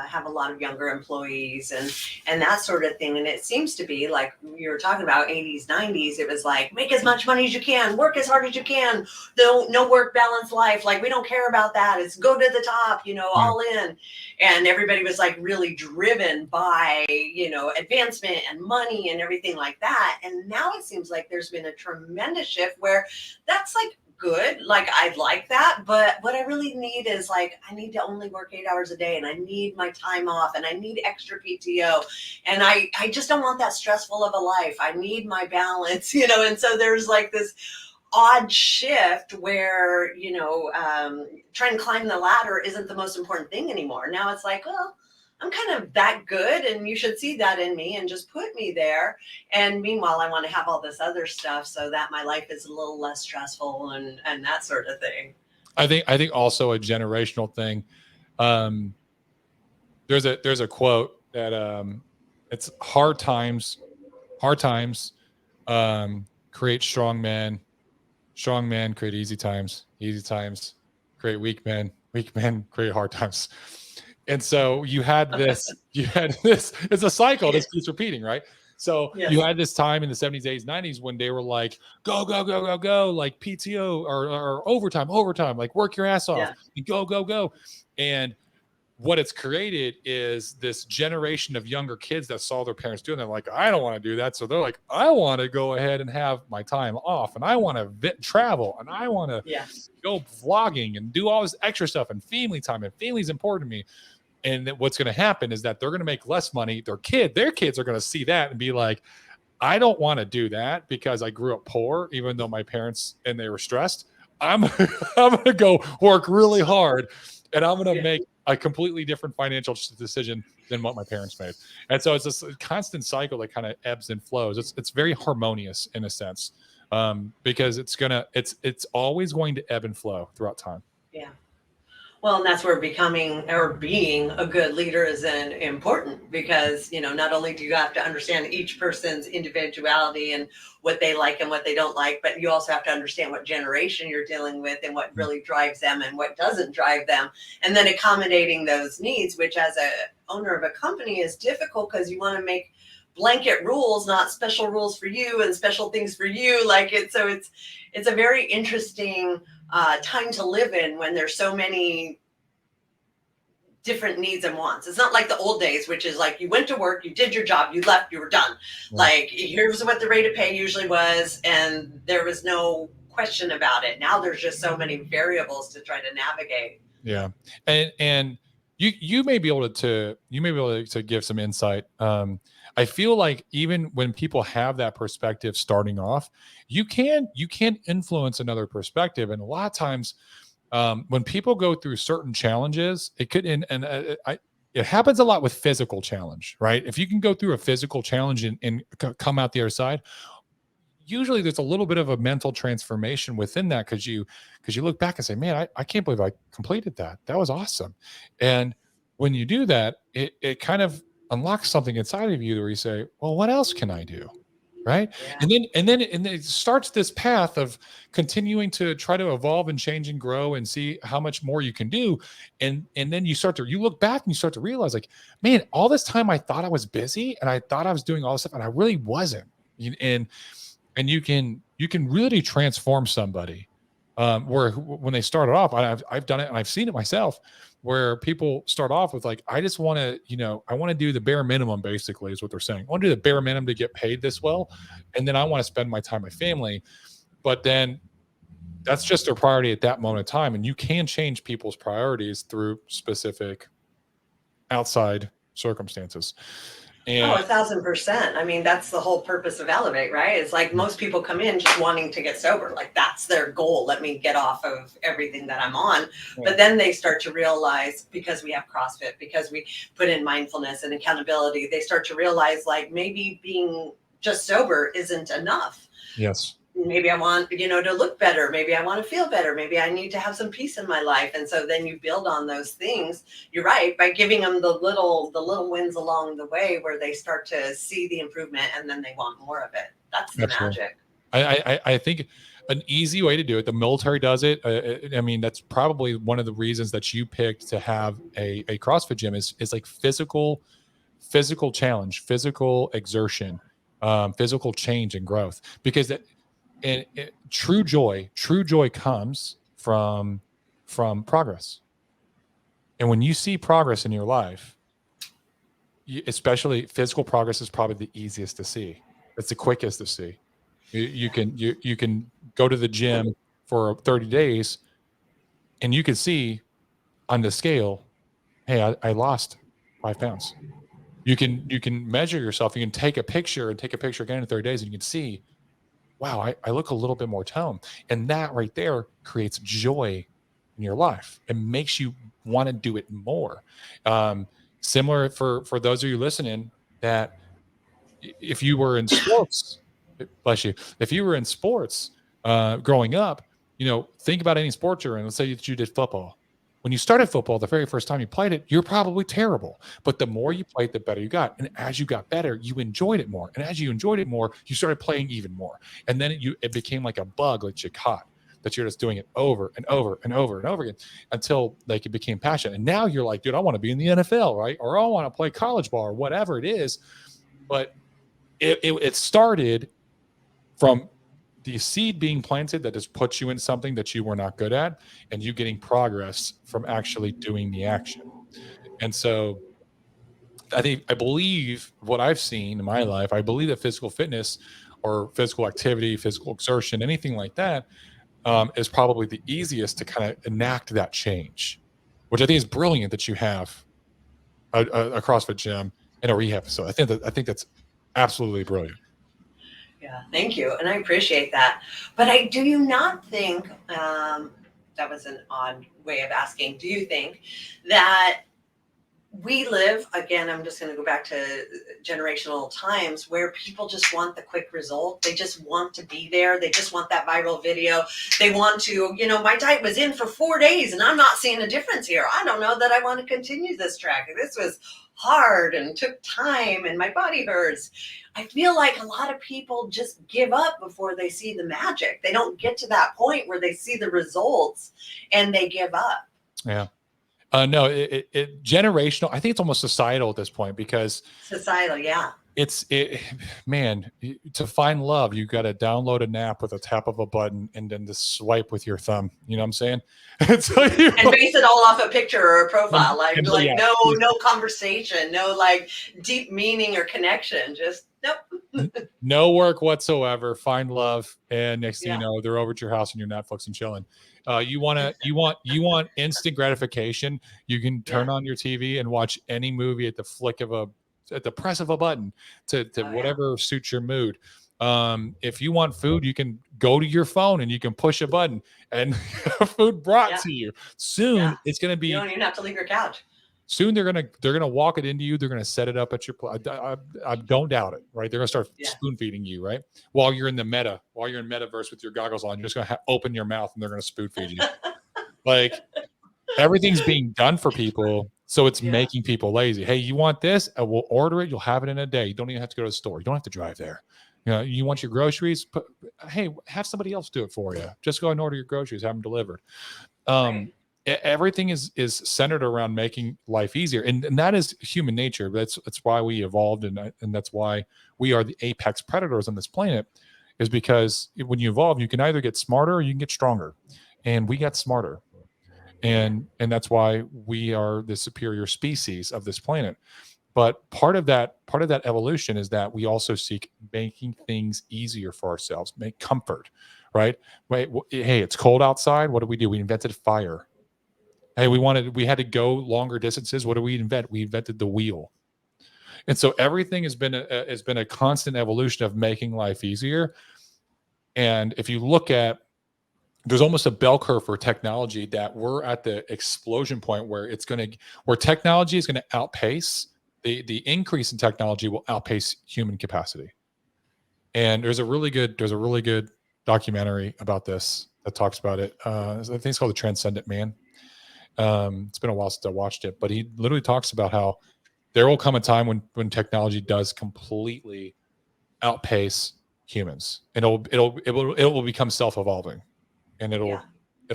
have a lot of younger employees and that sort of thing. And it seems to be like you were talking about 80s, 90s. It was like, make as much money as you can, work as hard as you can. No work balance life. Like, we don't care about that. It's go to the top, you know, all in. And everybody was like really driven by, you know, advancement and money and everything like that. And now it seems like there's been a tremendous shift where that's like good. Like, I'd like that. But what I really need is like, I need to only work 8 hours a day, and I need my time off, and I need extra PTO. And I just don't want that stressful of a life. I need my balance, you know? And so there's like this odd shift where, you know, trying to climb the ladder isn't the most important thing anymore. Now it's like, well, I'm kind of that good, and you should see that in me and just put me there. And meanwhile, I want to have all this other stuff so that my life is a little less stressful and that sort of thing. I think also a generational thing. There's a quote that it's hard times create strong men create easy times create weak men create hard times. And so you had this, it's a cycle that keeps repeating, right? So you had this time in the 70s, 80s, 90s when they were like, go, like PTO or overtime, like work your ass off, go. And what it's created is this generation of younger kids that saw their parents doing that. Like, I don't want to do that. So they're like, I want to go ahead and have my time off, and I want to travel, and I want to go vlogging and do all this extra stuff, and family time, and family's important to me. And what's going to happen is that they're going to make less money. Their kids are going to see that and be like, I don't want to do that because I grew up poor, even though my parents, and they were stressed. I'm going to go work really hard, and I'm going to make a completely different financial decision than what my parents made. And so it's this constant cycle that kind of ebbs and flows. It's very harmonious in a sense, because it's always going to ebb and flow throughout time. Yeah. Well, and that's where becoming or being a good leader is important, because, you know, not only do you have to understand each person's individuality and what they like and what they don't like, but you also have to understand what generation you're dealing with and what really drives them and what doesn't drive them. And then accommodating those needs, which as a owner of a company is difficult because you want to make blanket rules, not special rules for you and special things for you. Like it's a very interesting time to live in when there's so many different needs and wants. It's not like the old days, which is like you went to work, you did your job, you left, you were done. Yeah. Like here's what the rate of pay usually was, and there was no question about it. Now there's just so many variables to try to navigate. Yeah, and you may be able to give some insight. I feel like even when people have that perspective starting off, you can influence another perspective, and a lot of times when people go through certain challenges, it could it happens a lot with physical challenge, right? If you can go through a physical challenge and come out the other side, usually there's a little bit of a mental transformation within that because you look back and say, man, I can't believe I completed that. That was awesome. And when you do that, it kind of unlocks something inside of you where you say, well, what else can I do? Right. Yeah. And then it starts this path of continuing to try to evolve and change and grow and see how much more you can do. And then you look back and you start to realize, like, man, all this time I thought I was busy and I thought I was doing all this stuff and I really wasn't. And you can really transform somebody where when they started off, I've done it and I've seen it myself, where people start off with like, I just want to, I want to do the bare minimum, basically is what they're saying. I want to do the bare minimum to get paid this well. And then I want to spend my time with my family. But then that's just their priority at that moment of time. And you can change people's priorities through specific outside circumstances. And 1,000%. I mean, that's the whole purpose of Elevate, right? It's like most people come in just wanting to get sober. Like that's their goal. Let me get off of everything that I'm on. Yeah. But then they start to realize, because we have CrossFit, because we put in mindfulness and accountability, they start to realize like maybe being just sober isn't enough. Yes. Maybe I want, to look better. Maybe I want to feel better. Maybe I need to have some peace in my life. And so then you build on those things. You're right. By giving them the little wins along the way where they start to see the improvement and then they want more of it. That's the magic. I think an easy way to do it, the military does it. I mean, that's probably one of the reasons that you picked to have a CrossFit gym is like physical challenge, physical exertion, physical change and growth, because true joy comes from progress. And when you see progress in your life, especially physical progress, is probably the easiest to see. It's the quickest to see. You can go to the gym for 30 days and you can see on the scale, hey, I lost 5 pounds. You can measure yourself. You can take a picture again in 30 days and you can see, wow, I look a little bit more toned. And that right there creates joy in your life. It makes you want to do it more. Similar for those of you listening, that if you were in sports, bless you, if you were in sports growing up, think about any sport you're in. Let's say that you did football. When you started football, the very first time you played it, you're probably terrible. But the more you played, the better you got. And as you got better, you enjoyed it more. And as you enjoyed it more, you started playing even more. And then it became like a bug that you caught, that you're just doing it over and over and over and over again until like it became passion. And now you're like, dude, I want to be in the NFL, right? Or I want to play college ball or whatever it is. But it started from the seed being planted that just puts you in something that you were not good at, and you getting progress from actually doing the action. And so I believe what I've seen in my life, I believe that physical fitness or physical activity, physical exertion, anything like that is probably the easiest to kind of enact that change, which I think is brilliant that you have a CrossFit gym and a rehab facility. I think that's absolutely brilliant. Yeah, thank you. And I appreciate that. But do you not think, that was an odd way of asking, do you think that we live, again, I'm just going to go back to generational times where people just want the quick result. They just want to be there. They just want that viral video. They want to, my diet was in for 4 days and I'm not seeing a difference here. I don't know that I want to continue this track. This was hard and took time and my body hurts. I feel like a lot of people just give up before they see the magic. They don't get to that point where they see the results and they give up. Yeah. No, it generational. I think it's almost societal at this point because societal. Yeah. Man, to find love, you got to download an app with a tap of a button and then just swipe with your thumb. You know what I'm saying? So and base it all off a picture or a profile, like yeah. no conversation, no like deep meaning or connection. Just nope. No work whatsoever. Find love, and next thing you know, they're over at your house and you're Netflix and chilling. You want instant gratification. You can turn on your TV and watch any movie at the press of a button to whatever suits your mood. If you want food, you can go to your phone and you can push a button and food brought to you. Soon it's going to be. You don't even have to leave your couch. Soon they're gonna walk it into you. They're gonna set it up at your. I don't doubt it. Right? They're gonna start spoon feeding you. Right? While you're in metaverse with your goggles on, you're just gonna open your mouth and they're gonna spoon feed you. Like everything's being done for people, so it's making people lazy. Hey, you want this? We'll order it. You'll have it in a day. You don't even have to go to the store. You don't have to drive there. You know, you want your groceries? Hey, have somebody else do it for you. Just go and order your groceries. Have them delivered. Everything is centered around making life easier, and that is human nature. That's why we evolved, and that's why we are the apex predators on this planet, is because when you evolve, you can either get smarter or you can get stronger, and we got smarter, and that's why we are the superior species of this planet. But part of that evolution is that we also seek making things easier for ourselves, make comfort, right? Hey, it's cold outside. What do? We invented fire. Hey, we had to go longer distances. What do we invent? We invented the wheel. And so everything has been a constant evolution of making life easier. And if you look at, there's almost a bell curve for technology that we're at the explosion point where technology is going to outpace the increase in technology will outpace human capacity. And there's a really good documentary about this that talks about it. I think it's called The Transcendent Man. It's been a while since I watched it, but he literally talks about how there will come a time when technology does completely outpace humans, and it will become self-evolving, and it'll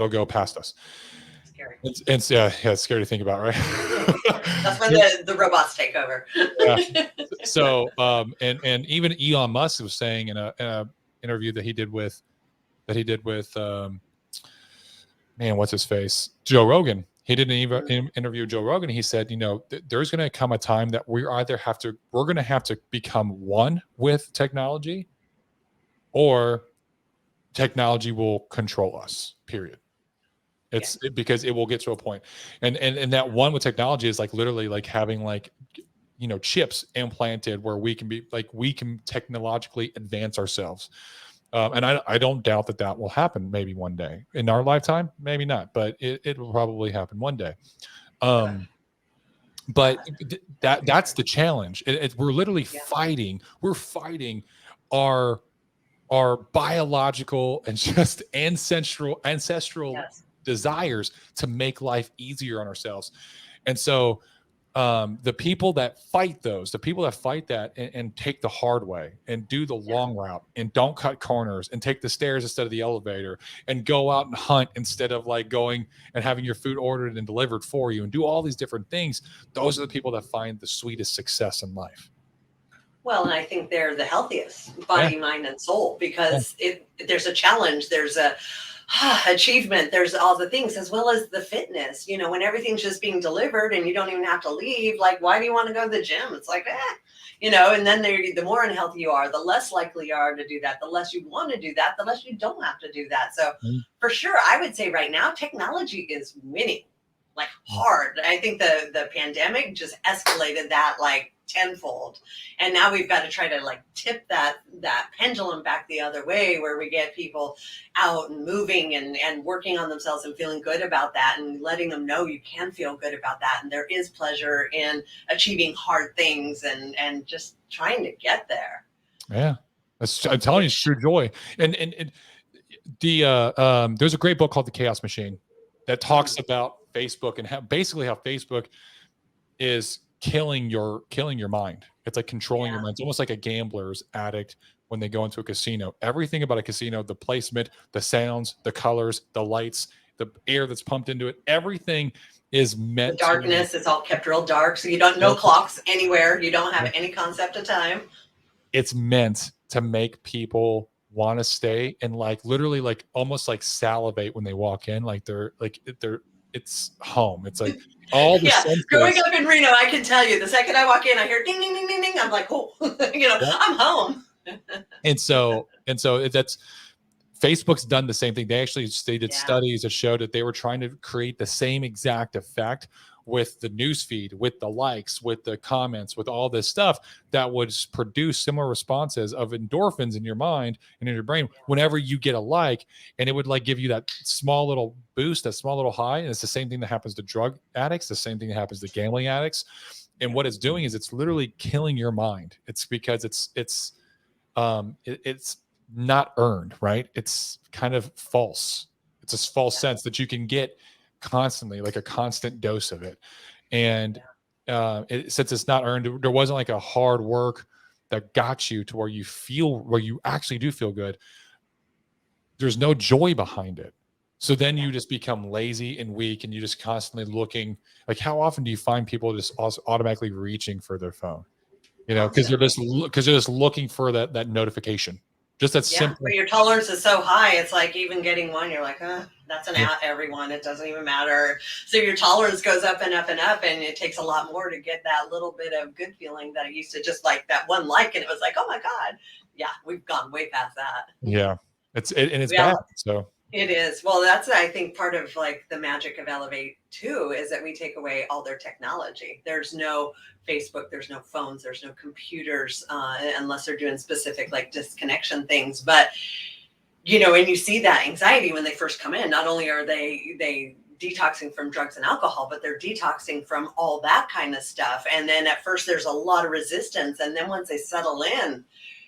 go past us. Scary. It's scary to think about, right? That's when the robots take over. So and even Elon Musk was saying in a interview that he did with man, what's his face? Joe Rogan. He did an interview with Joe Rogan. He said, there's going to come a time that we're going to have to become one with technology, or technology will control us, period. Because it will get to a point. And that one with technology is like literally like having chips implanted where we can technologically advance ourselves. And I don't doubt that will happen maybe one day in our lifetime, maybe not, but it will probably happen one day. But that's the challenge. We're literally fighting. We're fighting our biological and just ancestral desires to make life easier on ourselves. And so the people that fight that and take the hard way and do the long route and don't cut corners and take the stairs instead of the elevator and go out and hunt instead of like going and having your food ordered and delivered for you and do all these different things, those are the people that find the sweetest success in life. Well, and I think they're the healthiest body, mind, and soul, because there's a challenge, there's a achievement, there's all the things, as well as the fitness, when everything's just being delivered and you don't even have to leave, like, why do you want to go to the gym? It's like, and then the more unhealthy you are, the less likely you are to do that, the less you want to do that, the less you don't have to do that. So for sure, I would say right now, technology is winning, like hard. I think the pandemic just escalated that like tenfold, and now we've got to try to like tip that pendulum back the other way, where we get people out and moving and working on themselves and feeling good about that, and letting them know you can feel good about that, and there is pleasure in achieving hard things and just trying to get there. I'm telling you, it's true joy. And there's a great book called The Chaos Machine that talks about Facebook and how Facebook is killing your mind. It's like controlling your mind. It's almost like a gambler's addict when they go into a casino. Everything about a casino, the placement, the sounds, the colors, the lights, the air that's pumped into it, everything is meant the darkness, it's all kept real dark. So you don't know clocks anywhere. You don't have any concept of time. It's meant to make people want to stay and like literally like almost like salivate when they walk in. Like it's home. It's like all the senses. Growing up in Reno, I can tell you the second I walk in, I hear ding, ding, ding, ding, ding. I'm like, oh, I'm home. and so that's Facebook's done the same thing. They did studies that showed that they were trying to create the same exact effect with the newsfeed, with the likes, with the comments, with all this stuff that would produce similar responses of endorphins in your mind and in your brain whenever you get a like, and it would like give you that small little boost, that small little high. And it's the same thing that happens to drug addicts, the same thing that happens to gambling addicts. And what it's doing is it's literally killing your mind. It's because it's not earned, right? It's kind of false. It's a false sense that you can get constantly, like a constant dose of it. And since it's not earned, there wasn't like a hard work that got you to where you actually do feel good. There's no joy behind it. So then you just become lazy and weak, and you just constantly looking. Like, how often do you find people just automatically reaching for their phone? Because they're just looking for that notification. Just that simple. But your tolerance is so high, it's like even getting one, you're like, that's an everyone. It doesn't even matter. So your tolerance goes up and up and up, and it takes a lot more to get that little bit of good feeling that it used to just like that one like, and it was like, oh my God. Yeah, we've gone way past that. Yeah. It's bad. So it is. Well, that's, I think, part of like the magic of Elevate too, is that we take away all their technology. There's no Facebook, there's no phones, there's no computers, unless they're doing specific like disconnection things. But, and you see that anxiety when they first come in. Not only are they detoxing from drugs and alcohol, but they're detoxing from all that kind of stuff. And then at first there's a lot of resistance. And then once they settle in,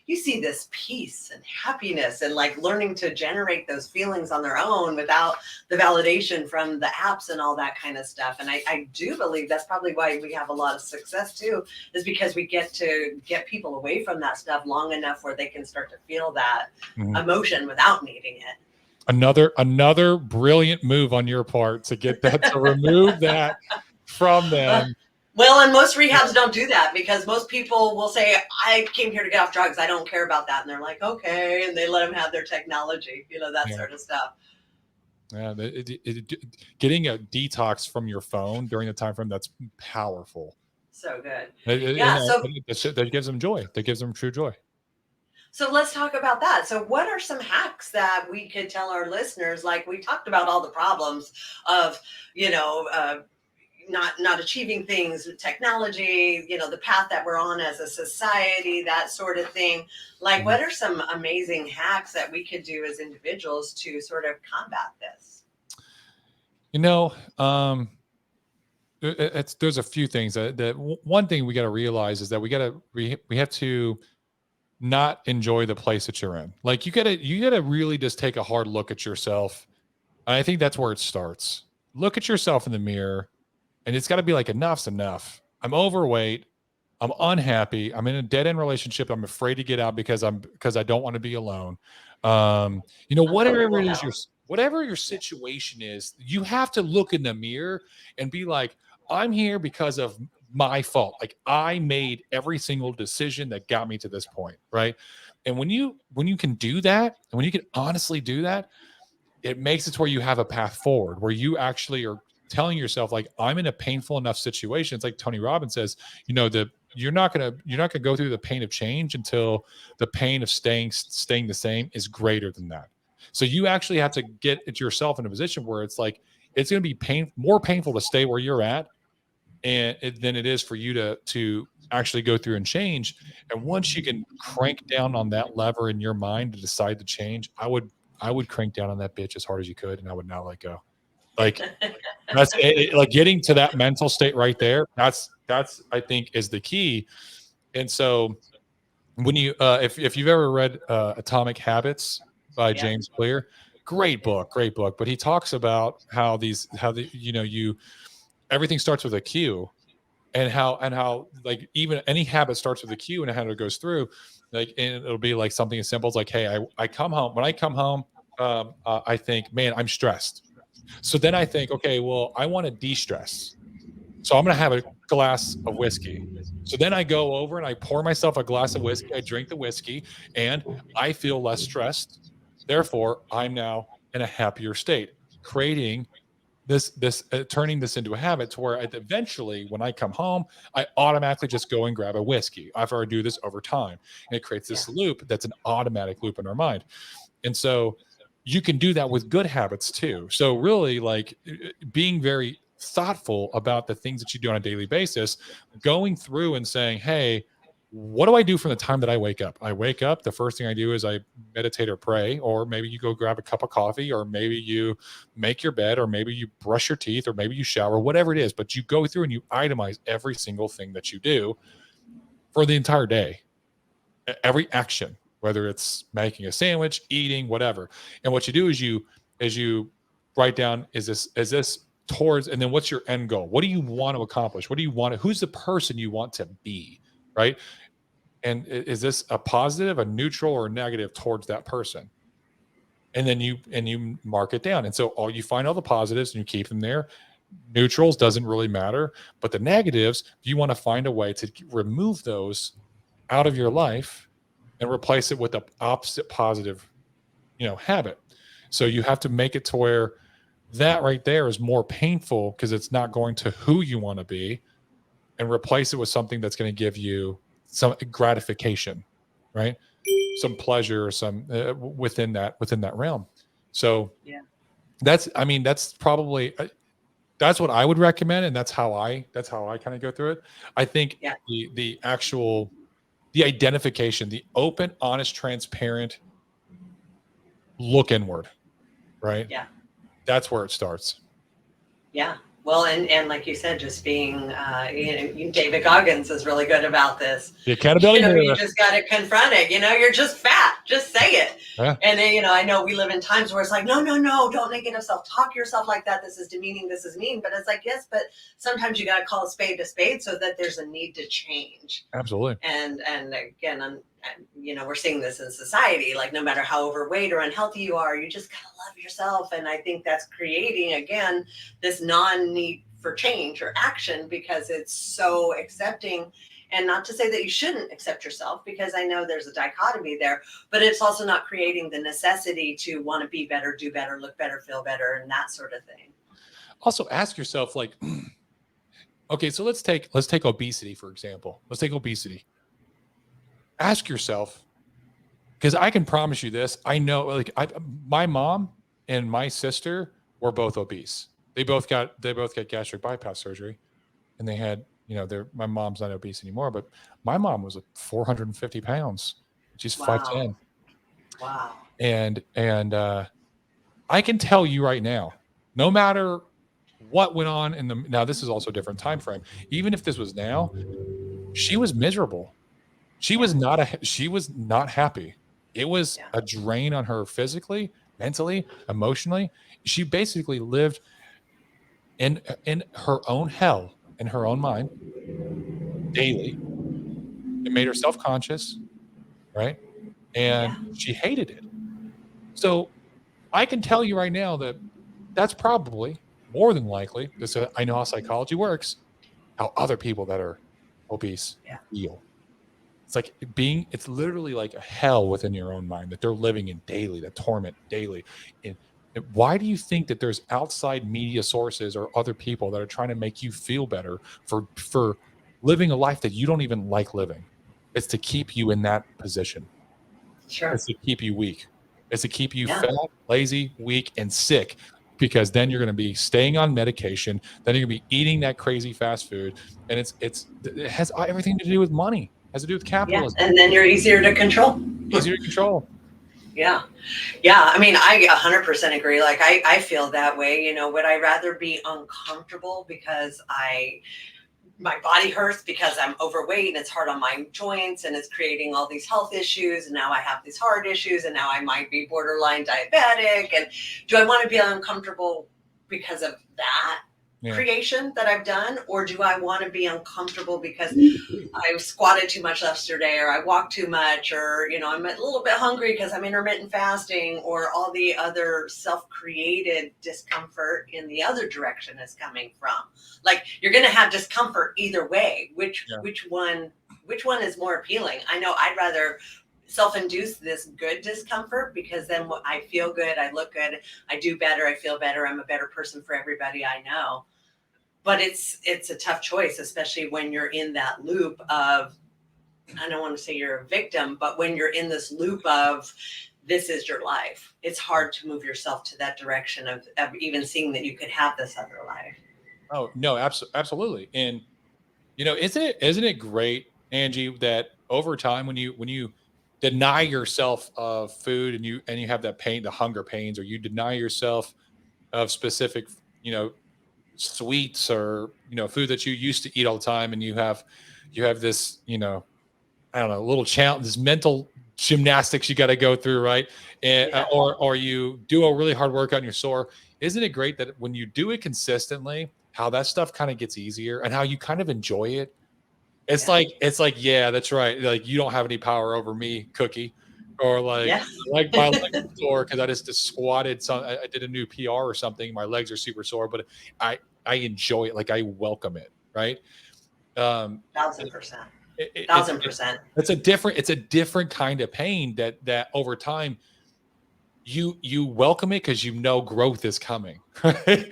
you see this peace and happiness and like learning to generate those feelings on their own without the validation from the apps and all that kind of stuff. And I do believe that's probably why we have a lot of success too, is because we get to get people away from that stuff long enough where they can start to feel that emotion without needing it. Another brilliant move on your part to get that, to remove that from them. Well, and most rehabs don't do that, because most people will say, I came here to get off drugs. I don't care about that. And they're like, okay. And they let them have their technology, that sort of stuff. Yeah. Getting a detox from your phone during the time frame, that's powerful. So good. That gives them joy. That gives them true joy. So let's talk about that. So what are some hacks that we could tell our listeners? Like, we talked about all the problems of, not achieving things with technology, the path that we're on as a society, that sort of thing. Like, what are some amazing hacks that we could do as individuals to sort of combat this? There's a few things that one thing we got to realize is that we have to not enjoy the place that you're in. Like, you gotta really just take a hard look at yourself. And I think that's where it starts. Look at yourself in the mirror. And it's got to be like, enough's enough. I'm overweight. I'm unhappy. I'm in a dead-end relationship. I'm afraid to get out because I don't want to be alone. Whatever your situation is, you have to look in the mirror and be like, I'm here because of my fault. Like, I made every single decision that got me to this point, right? And when you can do that, and when you can honestly do that, it makes it to where you have a path forward, where you actually are telling yourself, like, I'm in a painful enough situation. It's like Tony Robbins says, you're not gonna go through the pain of change until the pain of staying the same is greater than that. So you actually have to get yourself in a position where it's like, it's going to be more painful to stay where you're at than it is for you to actually go through and change. And once you can crank down on that lever in your mind to decide to change, I would crank down on that bitch as hard as you could, and I would not let go. Like, that's like getting to that mental state right there. That's I think is the key. And so when you if you've ever read Atomic Habits by James Clear, great book. But he talks about how everything starts with a cue, and how like even any habit starts with a cue, and how it goes through. Like, and it'll be like something as simple as like, hey, I come home. When I come home, I think, man, I'm stressed. So then I think, okay, well, I want to de-stress. So I'm going to have a glass of whiskey. So then I go over and I pour myself a glass of whiskey. I drink the whiskey and I feel less stressed. Therefore, I'm now in a happier state, creating turning this into a habit to where eventually when I come home, I automatically just go and grab a whiskey after I do this over time. And it creates this loop that's an automatic loop in our mind. And so you can do that with good habits too. So really, like, being very thoughtful about the things that you do on a daily basis, going through and saying, hey, what do I do from the time that I wake up? I wake up, the first thing I do is I meditate or pray, or maybe you go grab a cup of coffee, or maybe you make your bed, or maybe you brush your teeth, or maybe you shower, whatever it is. But you go through and you itemize every single thing that you do for the entire day, every action, whether it's making a sandwich, eating, whatever. And what you do is you write down, is this towards, and then what's your end goal? What do you want to accomplish? What do you want to, who's the person you want to be, right? And is this a positive, a neutral, or a negative towards that person? And then you mark it down. And so you find all the positives and you keep them there. Neutrals doesn't really matter, but the negatives, you want to find a way to remove those out of your life and replace it with the opposite positive, habit. So you have to make it to where that right there is more painful because it's not going to who you want to be, and replace it with something that's going to give you some gratification, right? Some pleasure, some within that realm. So that's probably, that's what I would recommend. And that's how I kind of go through it. I think the identification, the open, honest, transparent look inward, right? Yeah. That's where it starts. Yeah. Well, and like you said, just being, David Goggins is really good about this. The accountability. You just got to confront it. You're just fat. Just say it. Yeah. And then, I know we live in times where it's like, no, don't negative self-talk yourself like that. This is demeaning. This is mean. But it's like, yes, but sometimes you got to call a spade so that there's a need to change. Absolutely. And again, we're seeing this in society, like no matter how overweight or unhealthy you are, you just gotta love yourself. And I think that's creating, again, this non-need for change or action because it's so accepting. And not to say that you shouldn't accept yourself, because I know there's a dichotomy there, but it's also not creating the necessity to want to be better, do better, look better, feel better, and that sort of thing. Also ask yourself, like, okay, so let's take obesity, for example. Let's take obesity. Ask yourself, because I can promise you this. I know, like, my mom and my sister were both obese. They both got gastric bypass surgery, and they had, my mom's not obese anymore, but my mom was like 450 pounds. She's 5'10". Wow. And I can tell you right now, no matter what went on now this is also a different time frame. Even if this was now, she was miserable. She was not happy. It was a drain on her physically, mentally, emotionally. She basically lived in her own hell, in her own mind, daily. It made her self-conscious, right? And she hated it. So I can tell you right now that that's probably more than likely, because I know how psychology works, how other people that are obese feel. It's literally like a hell within your own mind that they're living in daily, that torment daily. And why do you think that there's outside media sources or other people that are trying to make you feel better for living a life that you don't even like living? It's to keep you in that position. Sure. It's to keep you weak. It's to keep you fat, lazy, weak, and sick, because then you're going to be staying on medication. Then you're going to be eating that crazy fast food. And it has everything to do with money. It has to do with capitalism. Yeah. And then you're easier to control. Easier to control. Yeah. I mean, I 100% agree. Like, I feel that way. Would I rather be uncomfortable because my body hurts because I'm overweight and it's hard on my joints and it's creating all these health issues, and now I have these heart issues, and now I might be borderline diabetic, and do I want to be uncomfortable because of that? creation that I've done, or do I want to be uncomfortable because I squatted too much yesterday, or I walked too much, or, you know, I'm a little bit hungry because I'm intermittent fasting, or all the other self-created discomfort in the other direction is coming from. Like, you're going to have discomfort either way. Which one is more appealing? I know I'd rather self-induce this good discomfort, because then I feel good, I look good, I do better, I feel better, I'm a better person for everybody I know. But it's a tough choice, especially when you're in that loop of, I don't want to say you're a victim, but when you're in this loop of, this is your life, it's hard to move yourself to that direction of even seeing that you could have this other life. Oh, no, absolutely. And, you know, isn't it great, Angie, that over time, when you deny yourself of food, and you have that pain, the hunger pains, or you deny yourself of specific, you know, sweets, or, you know, food that you used to eat all the time, and you have this, you know, I don't know, a little challenge, this mental gymnastics you got to go through, right? And or you do a really hard workout and you're sore. Isn't it great that when you do it consistently, how that stuff kind of gets easier, and how you kind of enjoy it? It's like, yeah, that's right. Like, you don't have any power over me, cookie. Or like, my legs are sore because I just squatted. I did a new PR or something. My legs are super sore, but I enjoy it. Like, I welcome it. Right. 1,000%. 1,000%. It's a different kind of pain that over time you welcome it, because you know growth is coming. Right?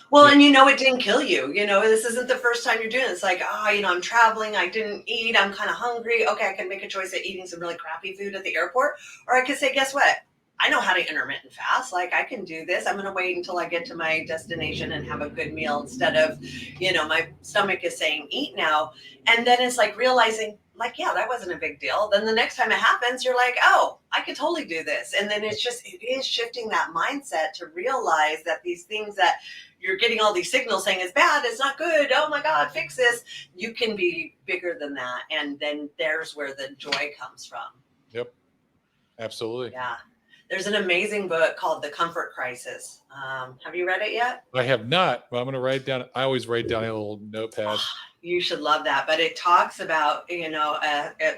Well, and you know, it didn't kill you. You know, this isn't the first time you're doing it. It's like, you know, I'm traveling, I didn't eat, I'm kind of hungry. Okay, I can make a choice of eating some really crappy food at the airport. Or I could say, guess what? I know how to intermittent fast. Like, I can do this. I'm going to wait until I get to my destination and have a good meal, instead of, you know, my stomach is saying eat now. And then it's like realizing, like, yeah, that wasn't a big deal. Then the next time it happens, you're like, oh, I could totally do this. And then it is shifting that mindset to realize that these things that you're getting all these signals saying it's bad, it's not good, oh my God, fix this. You can be bigger than that. And then there's where the joy comes from. Yep. Absolutely. Yeah. There's an amazing book called The Comfort Crisis. Have you read it yet? I have not. Well, I'm going to write it down. I always write down a little notepad. You should love that. But it talks about, you know,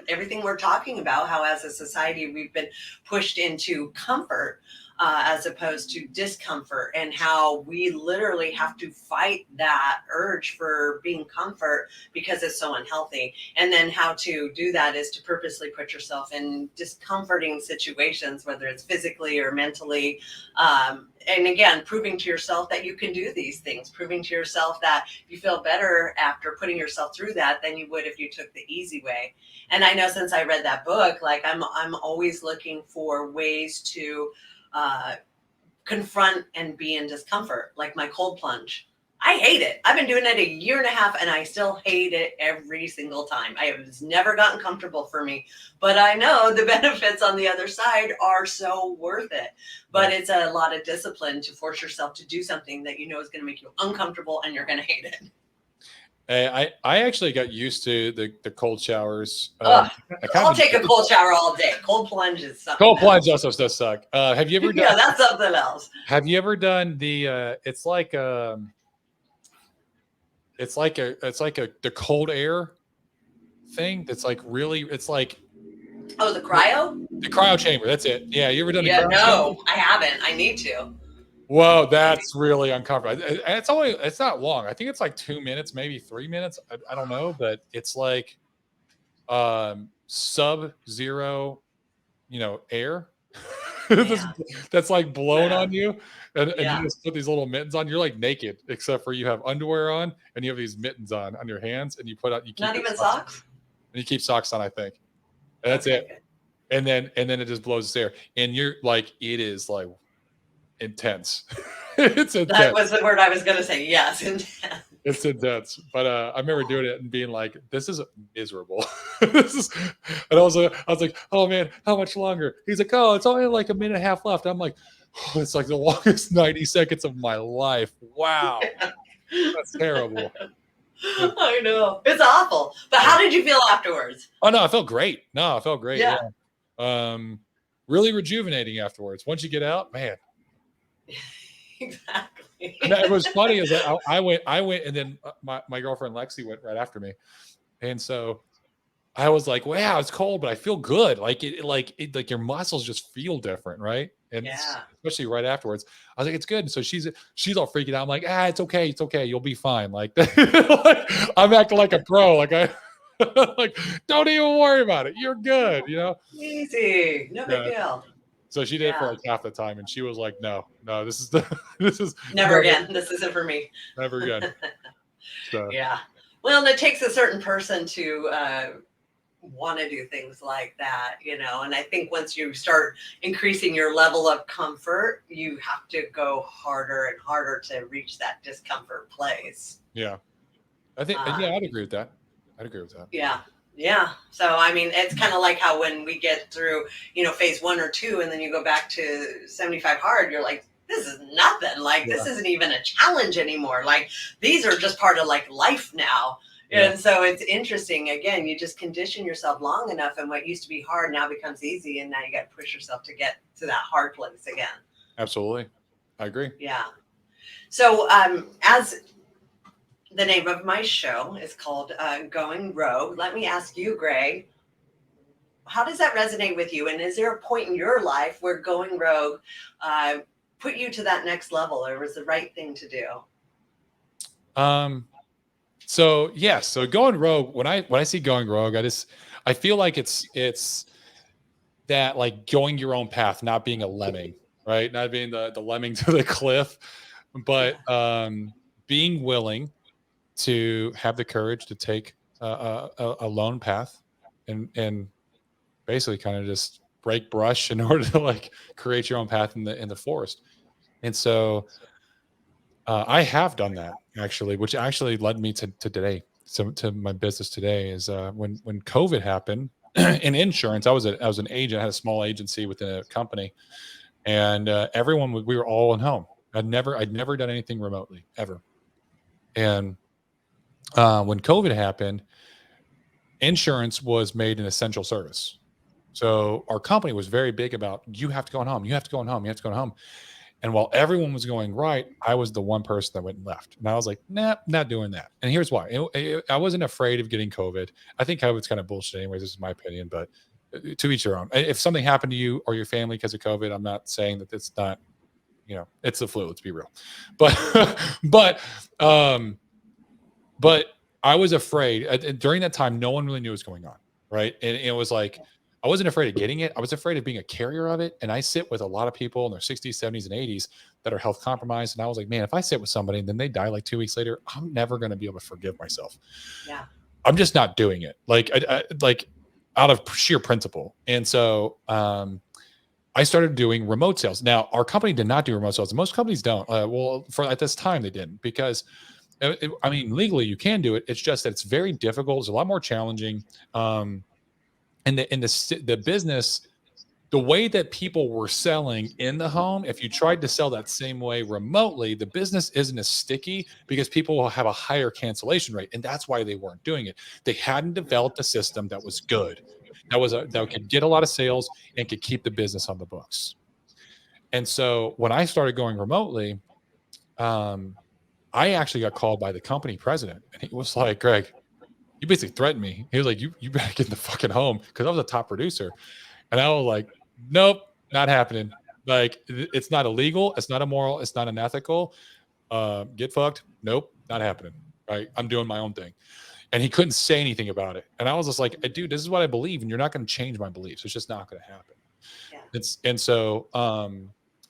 everything we're talking about, how as a society we've been pushed into comfort as opposed to discomfort, and how we literally have to fight that urge for being comfort because it's so unhealthy. And then how to do that is to purposely put yourself in discomforting situations, whether it's physically or mentally. And again, proving to yourself that you can do these things, proving to yourself that you feel better after putting yourself through that than you would if you took the easy way. And I know, since I read that book, like, I'm always looking for ways to confront and be in discomfort, like my cold plunge. I hate it. I've been doing it 1.5 years and I still hate it every single time. It's never gotten comfortable for me, but I know the benefits on the other side are so worth it. But it's a lot of discipline to force yourself to do something that you know is going to make you uncomfortable and you're going to hate it. I actually got used to the cold showers. I'll take a cold shower all day. Cold plunge is something. Cold plunge also does suck. Have you ever done? Yeah, that's something else. Have you ever done the? It's like the cold air thing. That's like really. It's like. Oh, the cryo. The cryo chamber. That's it. Yeah, you ever done? Yeah, no, I haven't. I need to. Whoa, that's really uncomfortable. It's not long. I think it's like 2 minutes, maybe 3 minutes. I don't know, but it's like sub-zero, you know, air that's like blown on you, and you just put these little mittens on. You're like naked, except for you have underwear on and you have these mittens on your hands, and you keep not even socks. And you keep socks on, I think. And that's it. Good. And then it just blows air, and you're like, it is like intense. It's intense. That was the word I was going to say. Yes, intense. It's intense. But I remember doing it and being like, this is miserable. And I was like, oh man, how much longer? He's like, oh, it's only like 1.5 minutes left. I'm like, oh, it's like the longest 90 seconds of my life. Wow. That's terrible. I know. It's awful. But how did you feel afterwards? Oh no, I felt great. Yeah. Really rejuvenating afterwards. Once you get out, man. Exactly. And it was funny is that I went, and then my girlfriend Lexi went right after me, and so I was like, wow, it's cold, but I feel good. Like your muscles just feel different, right? And Yeah. especially right afterwards, I was like, it's good. And so she's all freaking out. I'm like, it's okay, you'll be fine. Like, I'm acting like a pro. Like like, don't even worry about it. You're good. Easy, no big deal. So she did it for like half the time, and she was like, no, this is never again. This isn't for me. Never again. So. Yeah. Well, and it takes a certain person to want to do things like that, and I think once you start increasing your level of comfort, you have to go harder and harder to reach that discomfort place. Yeah. I think, I'd agree with that. Yeah. So, I mean, it's kind of like how when we get through, phase 1 or 2, and then you go back to 75 hard, you're like, this is nothing. Like, this isn't even a challenge anymore. Like, these are just part of like life now. Yeah. And so it's interesting. Again, you just condition yourself long enough, and what used to be hard now becomes easy. And now you got to push yourself to get to that hard place again. Absolutely. I agree. Yeah. So, as the name of my show is called Going Rogue, let me ask you, Greg, how does that resonate with you? And is there a point in your life where going rogue put you to that next level, or was the right thing to do? So yes, so going rogue, when I see going rogue, I feel like it's that, like, going your own path, not being a lemming, right? Not being the lemming to the cliff, but being willing to have the courage to take a lone path and basically kind of just break brush in order to like create your own path in the forest. And so I have done that, actually, which actually led me to today. So to my business today is when COVID happened in insurance, I was an agent. I had a small agency within a company, and we were all at home. I'd never done anything remotely ever. And when COVID happened, insurance was made an essential service. So our company was very big about, you have to go home. You have to go home. You have to go home. And while everyone was going right, I was the one person that went left. And I was like, nah, not doing that. And here's why. I wasn't afraid of getting COVID. I think COVID's kind of bullshit anyways. This is my opinion, but to each their own. If something happened to you or your family because of COVID, I'm not saying that it's not, it's the flu. Let's be real. But I was afraid. During that time, no one really knew what was going on, right? And it was like, I wasn't afraid of getting it. I was afraid of being a carrier of it. And I sit with a lot of people in their 60s, 70s, and 80s that are health compromised. And I was like, man, if I sit with somebody and then they die like 2 weeks later, I'm never going to be able to forgive myself. Yeah. I'm just not doing it. Like, like out of sheer principle. And so I started doing remote sales. Now, our company did not do remote sales. Most companies don't. At this time, they didn't, because I mean, legally you can do it. It's just that it's very difficult. It's a lot more challenging. And the business, the way that people were selling in the home, if you tried to sell that same way remotely, the business isn't as sticky because people will have a higher cancellation rate. And that's why they weren't doing it. They hadn't developed a system that was good, that could get a lot of sales and could keep the business on the books. And so when I started going remotely, I actually got called by the company president, and he was like, Greg, you basically threatened me. He was like, you better get in the fucking home, because I was a top producer. And I was like, nope, not happening. Like, it's not illegal. It's not immoral. It's not unethical. Get fucked. Nope, not happening. Right. I'm doing my own thing. And he couldn't say anything about it. And I was just like, dude, this is what I believe, and you're not going to change my beliefs. It's just not going to happen. Yeah. And so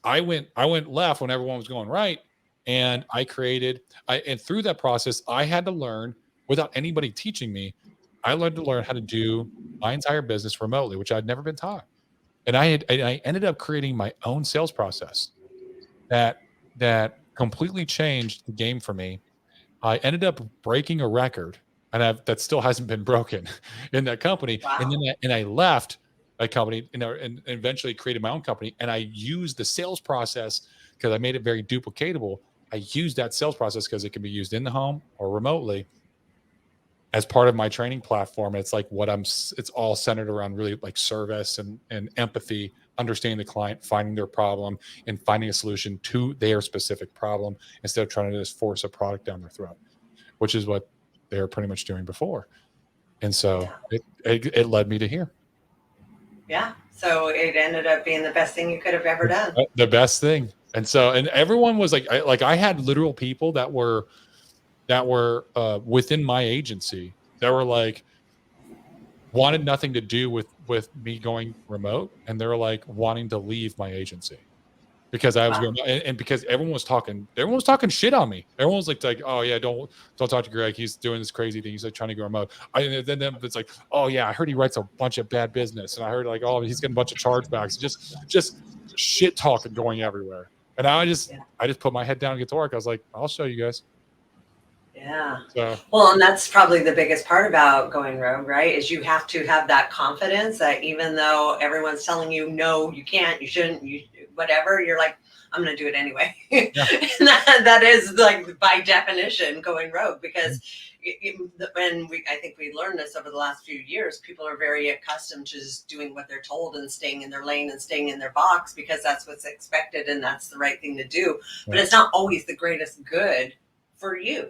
I went left when everyone was going right. And and through that process, I had to learn, without anybody teaching me, I learned how to do my entire business remotely, which I'd never been taught. And I ended up creating my own sales process that completely changed the game for me. I ended up breaking a record, and that still hasn't been broken in that company. Wow. And then I left a company, and eventually created my own company. And I used the sales process, because I made it very duplicatable. I used that sales process because it can be used in the home or remotely as part of my training platform. It's like it's all centered around really like service and empathy understanding the client, finding their problem, and finding a solution to their specific problem instead of trying to just force a product down their throat, which is what they were pretty much doing before. And so it led me to here. Yeah. So it ended up being the best thing you could have ever done. The best thing. And so, and everyone was like, I had literal people that were within my agency that were like, wanted nothing to do with me going remote. And they were like wanting to leave my agency because I was going, and because everyone was talking shit on me. Everyone was like, oh yeah, don't talk to Greg. He's doing this crazy thing. He's like trying to go remote. And then it's like, oh yeah, I heard he writes a bunch of bad business. And I heard like, oh, he's getting a bunch of chargebacks. Just shit talking going everywhere. And I just put my head down and get to work. I was like, I'll show you guys. Yeah. So. Well, and that's probably the biggest part about going rogue, right? Is you have to have that confidence that even though everyone's telling you, no, you can't, you shouldn't, you whatever, you're like, I'm going to do it anyway. Yeah. And that is like by definition going rogue, because I think we learned this over the last few years, people are very accustomed to just doing what they're told and staying in their lane and staying in their box because that's what's expected and that's the right thing to do. But it's not always the greatest good for you.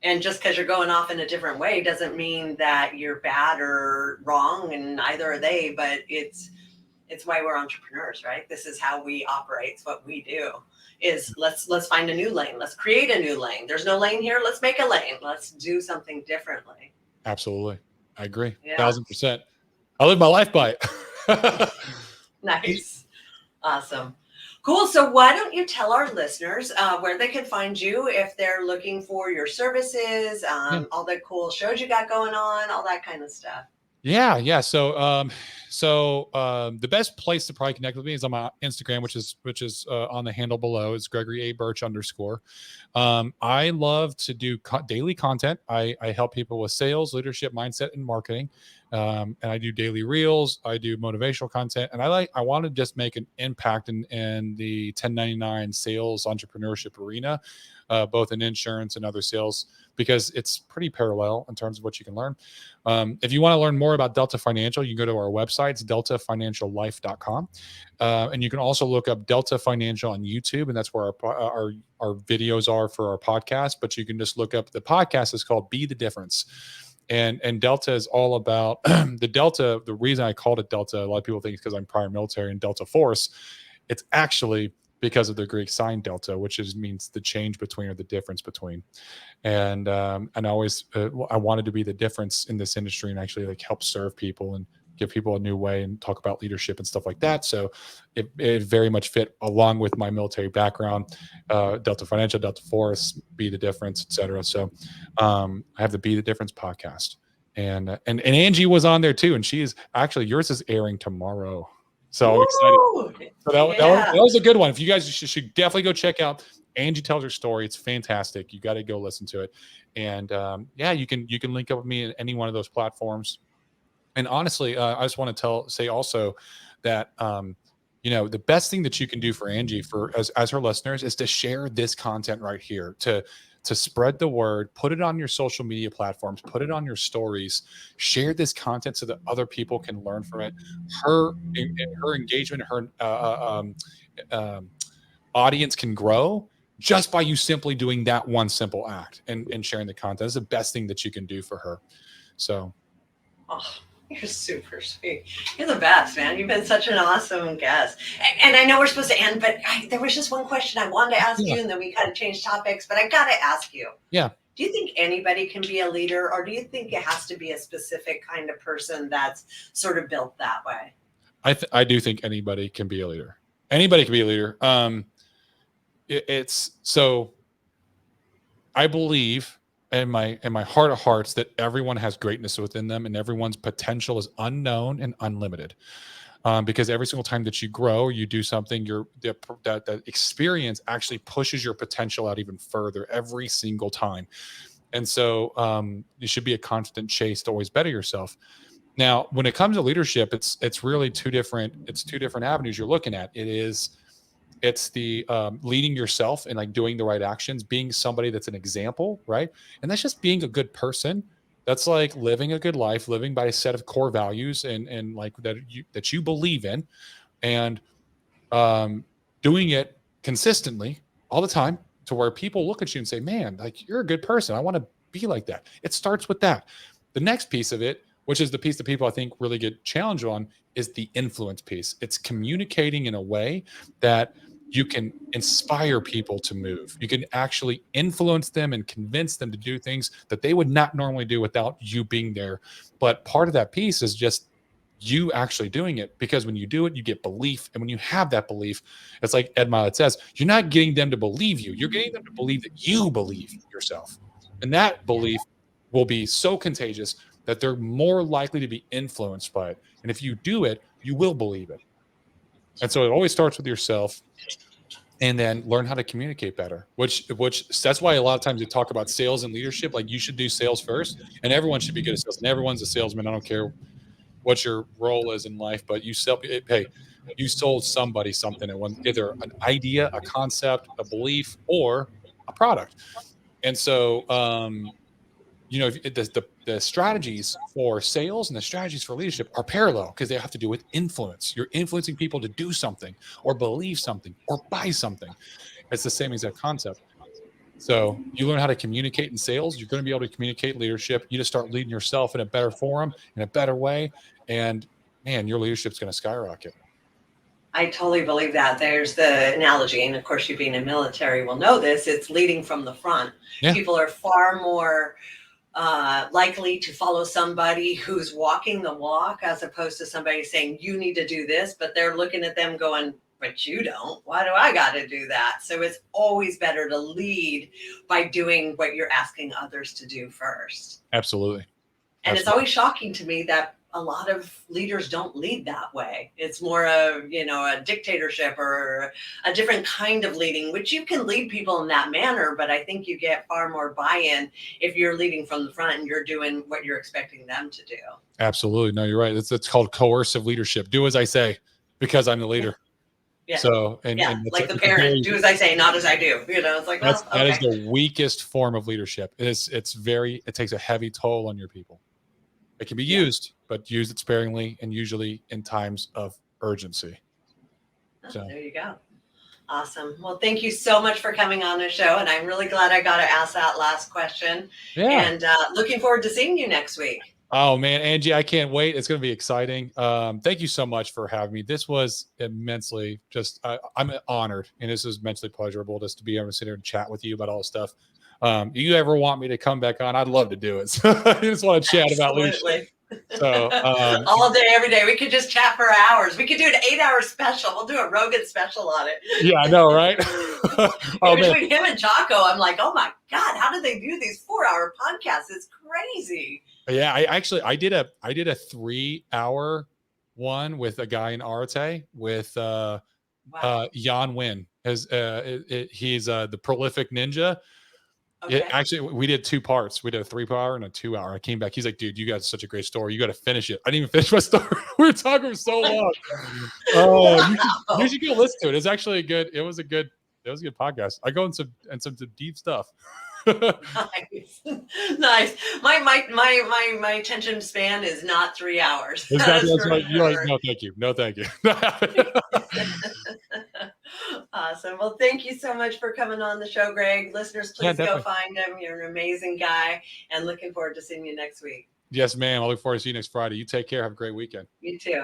And just because you're going off in a different way doesn't mean that you're bad or wrong, and neither are they, but it's why we're entrepreneurs, right? This is how we operate. It's what we do is let's find a new lane. Let's create a new lane. There's no lane here. Let's make a lane. Let's do something differently. Absolutely. I agree. 1,000%. I live my life by it. Nice. Awesome. Cool. So why don't you tell our listeners where they can find you if they're looking for your services, all the cool shows you got going on, all that kind of stuff. Yeah. So the best place to probably connect with me is on my Instagram, which is on the handle below. It's Gregory A. Birch _. I love to do daily content. I help people with sales, leadership, mindset, and marketing. And I do daily reels. I do motivational content, and I want to just make an impact in the 1099 sales entrepreneurship arena, both in insurance and other sales, because it's pretty parallel in terms of what you can learn. If you want to learn more about Delta Financial, you can go to our website. It's deltafinanciallife.com. And you can also look up Delta Financial on YouTube, and that's where our videos are for our podcast. But you can just look up, the podcast is called Be the Difference. And Delta is all about the Delta. The reason I called it Delta, a lot of people think it's because I'm prior military and Delta Force. It's actually because of the Greek sign Delta, which means the change between or the difference between. And I always I wanted to be the difference in this industry and actually like help serve people and give people a new way and talk about leadership and stuff like that. So it very much fit along with my military background, Delta Financial, Delta Force, Be the Difference, etc. So I have the Be the Difference podcast, and Angie was on there too, and she is actually, yours is airing tomorrow. So I'm excited. So that was a good one. If you guys should definitely go check out Angie Tells Her Story. It's fantastic. You got to go listen to it. And you can link up with me in any one of those platforms. And honestly, I just want to say also that the best thing that you can do for Angie as her listeners is to share this content right here, to spread the word, put it on your social media platforms, put it on your stories, share this content so that other people can learn from it. Her engagement, her audience can grow just by you simply doing that one simple act and sharing the content. That's the best thing that you can do for her. So. Oh, you're super sweet. You're the best, man. You've been such an awesome guest. And I know we're supposed to end, but there was just one question I wanted to ask you, and then we kind of changed topics, but I got to ask you. Yeah. Do you think anybody can be a leader, or do you think it has to be a specific kind of person that's sort of built that way? I do think anybody can be a leader. Anybody can be a leader. It's so I believe in my heart of hearts that everyone has greatness within them, and everyone's potential is unknown and unlimited. Because every single time that you grow, you do something, that experience actually pushes your potential out even further every single time. And so it should be a constant chase to always better yourself. Now, when it comes to leadership, it's really two different avenues you're looking at. It's the leading yourself and like doing the right actions, being somebody that's an example, right? And that's just being a good person. That's like living a good life, living by a set of core values and like that you believe in. and doing it consistently all the time to where people look at you and say, man, like you're a good person. I want to be like that. It starts with that. The next piece of it, which is the piece that people I think really get challenged on, is the influence piece. It's communicating in a way that you can inspire people to move. You can actually influence them and convince them to do things that they would not normally do without you being there. But part of that piece is just you actually doing it, because when you do it, you get belief. And when you have that belief, it's like Ed Mylett says, you're not getting them to believe you. You're getting them to believe that you believe yourself. And that belief will be so contagious that they're more likely to be influenced by it. And if you do it, you will believe it. And so it always starts with yourself, and then learn how to communicate better, which that's why a lot of times they talk about sales and leadership. Like you should do sales first, and everyone should be good at sales, and everyone's a salesman. I don't care what your role is in life, but you sell. Hey, you sold somebody something at one, either an idea, a concept, a belief, or a product. And so, you know, the strategies for sales and the strategies for leadership are parallel, because they have to do with influence. You're influencing people to do something or believe something or buy something. It's the same exact concept. So you learn how to communicate in sales, you're going to be able to communicate leadership. You just start leading yourself in a better forum, in a better way. And man, your leadership's going to skyrocket. I totally believe that. There's the analogy, and of course you being in military will know this, it's leading from the front. Yeah. People are far more likely to follow somebody who's walking the walk, as opposed to somebody saying, you need to do this, but they're looking at them going, but you don't. Why do I got to do that? So it's always better to lead by doing what you're asking others to do first. Absolutely. And it's always shocking to me that a lot of leaders don't lead that way. It's more of, you know, a dictatorship or a different kind of leading, which you can lead people in that manner, but I think you get far more buy-in if you're leading from the front and you're doing what you're expecting them to do. Absolutely. No, you're right. It's called coercive leadership. Do as I say, because I'm the leader. Yeah. So, and like the parent, do as I say, not as I do. You know, it's like, well, that is the weakest form of leadership. It takes a heavy toll on your people. It can be used, but use it sparingly and usually in times of urgency. So there you go. Awesome. Well, thank you so much for coming on the show. And I'm really glad I got to ask that last question. Yeah. And looking forward to seeing you next week. Oh man, Angie, I can't wait. It's going to be exciting. Thank you so much for having me. This was immensely I'm honored, and this is immensely pleasurable just to be able to sit here and chat with you about all this stuff. You ever want me to come back on? I'd love to do it. So I just want to chat about leadership. So all day, every day. We could just chat for hours. We could do an 8-hour special. We'll do a Rogan special on it. Yeah, I know, right? Between him and Jocko, I'm like, oh my God, how do they do these 4-hour podcasts? It's crazy. Yeah, I did a 3-hour one with a guy in Arte with Jan Win. He's the prolific ninja. Okay. Actually, we did 2 parts. We did a 3-hour and a 2-hour. I came back. He's like, dude, you got such a great story. You got to finish it. I didn't even finish my story. We were talking for so long. You should go listen to it. It's actually it was a good podcast. I go into some deep stuff. Nice. My attention span is not 3 hours. You're like, no, thank you. No, thank you. Awesome. Well, thank you so much for coming on the show, Greg. Listeners, please go find him. You're an amazing guy, and looking forward to seeing you next week. Yes, ma'am. I look forward to seeing you next Friday. You take care. Have a great weekend. You too.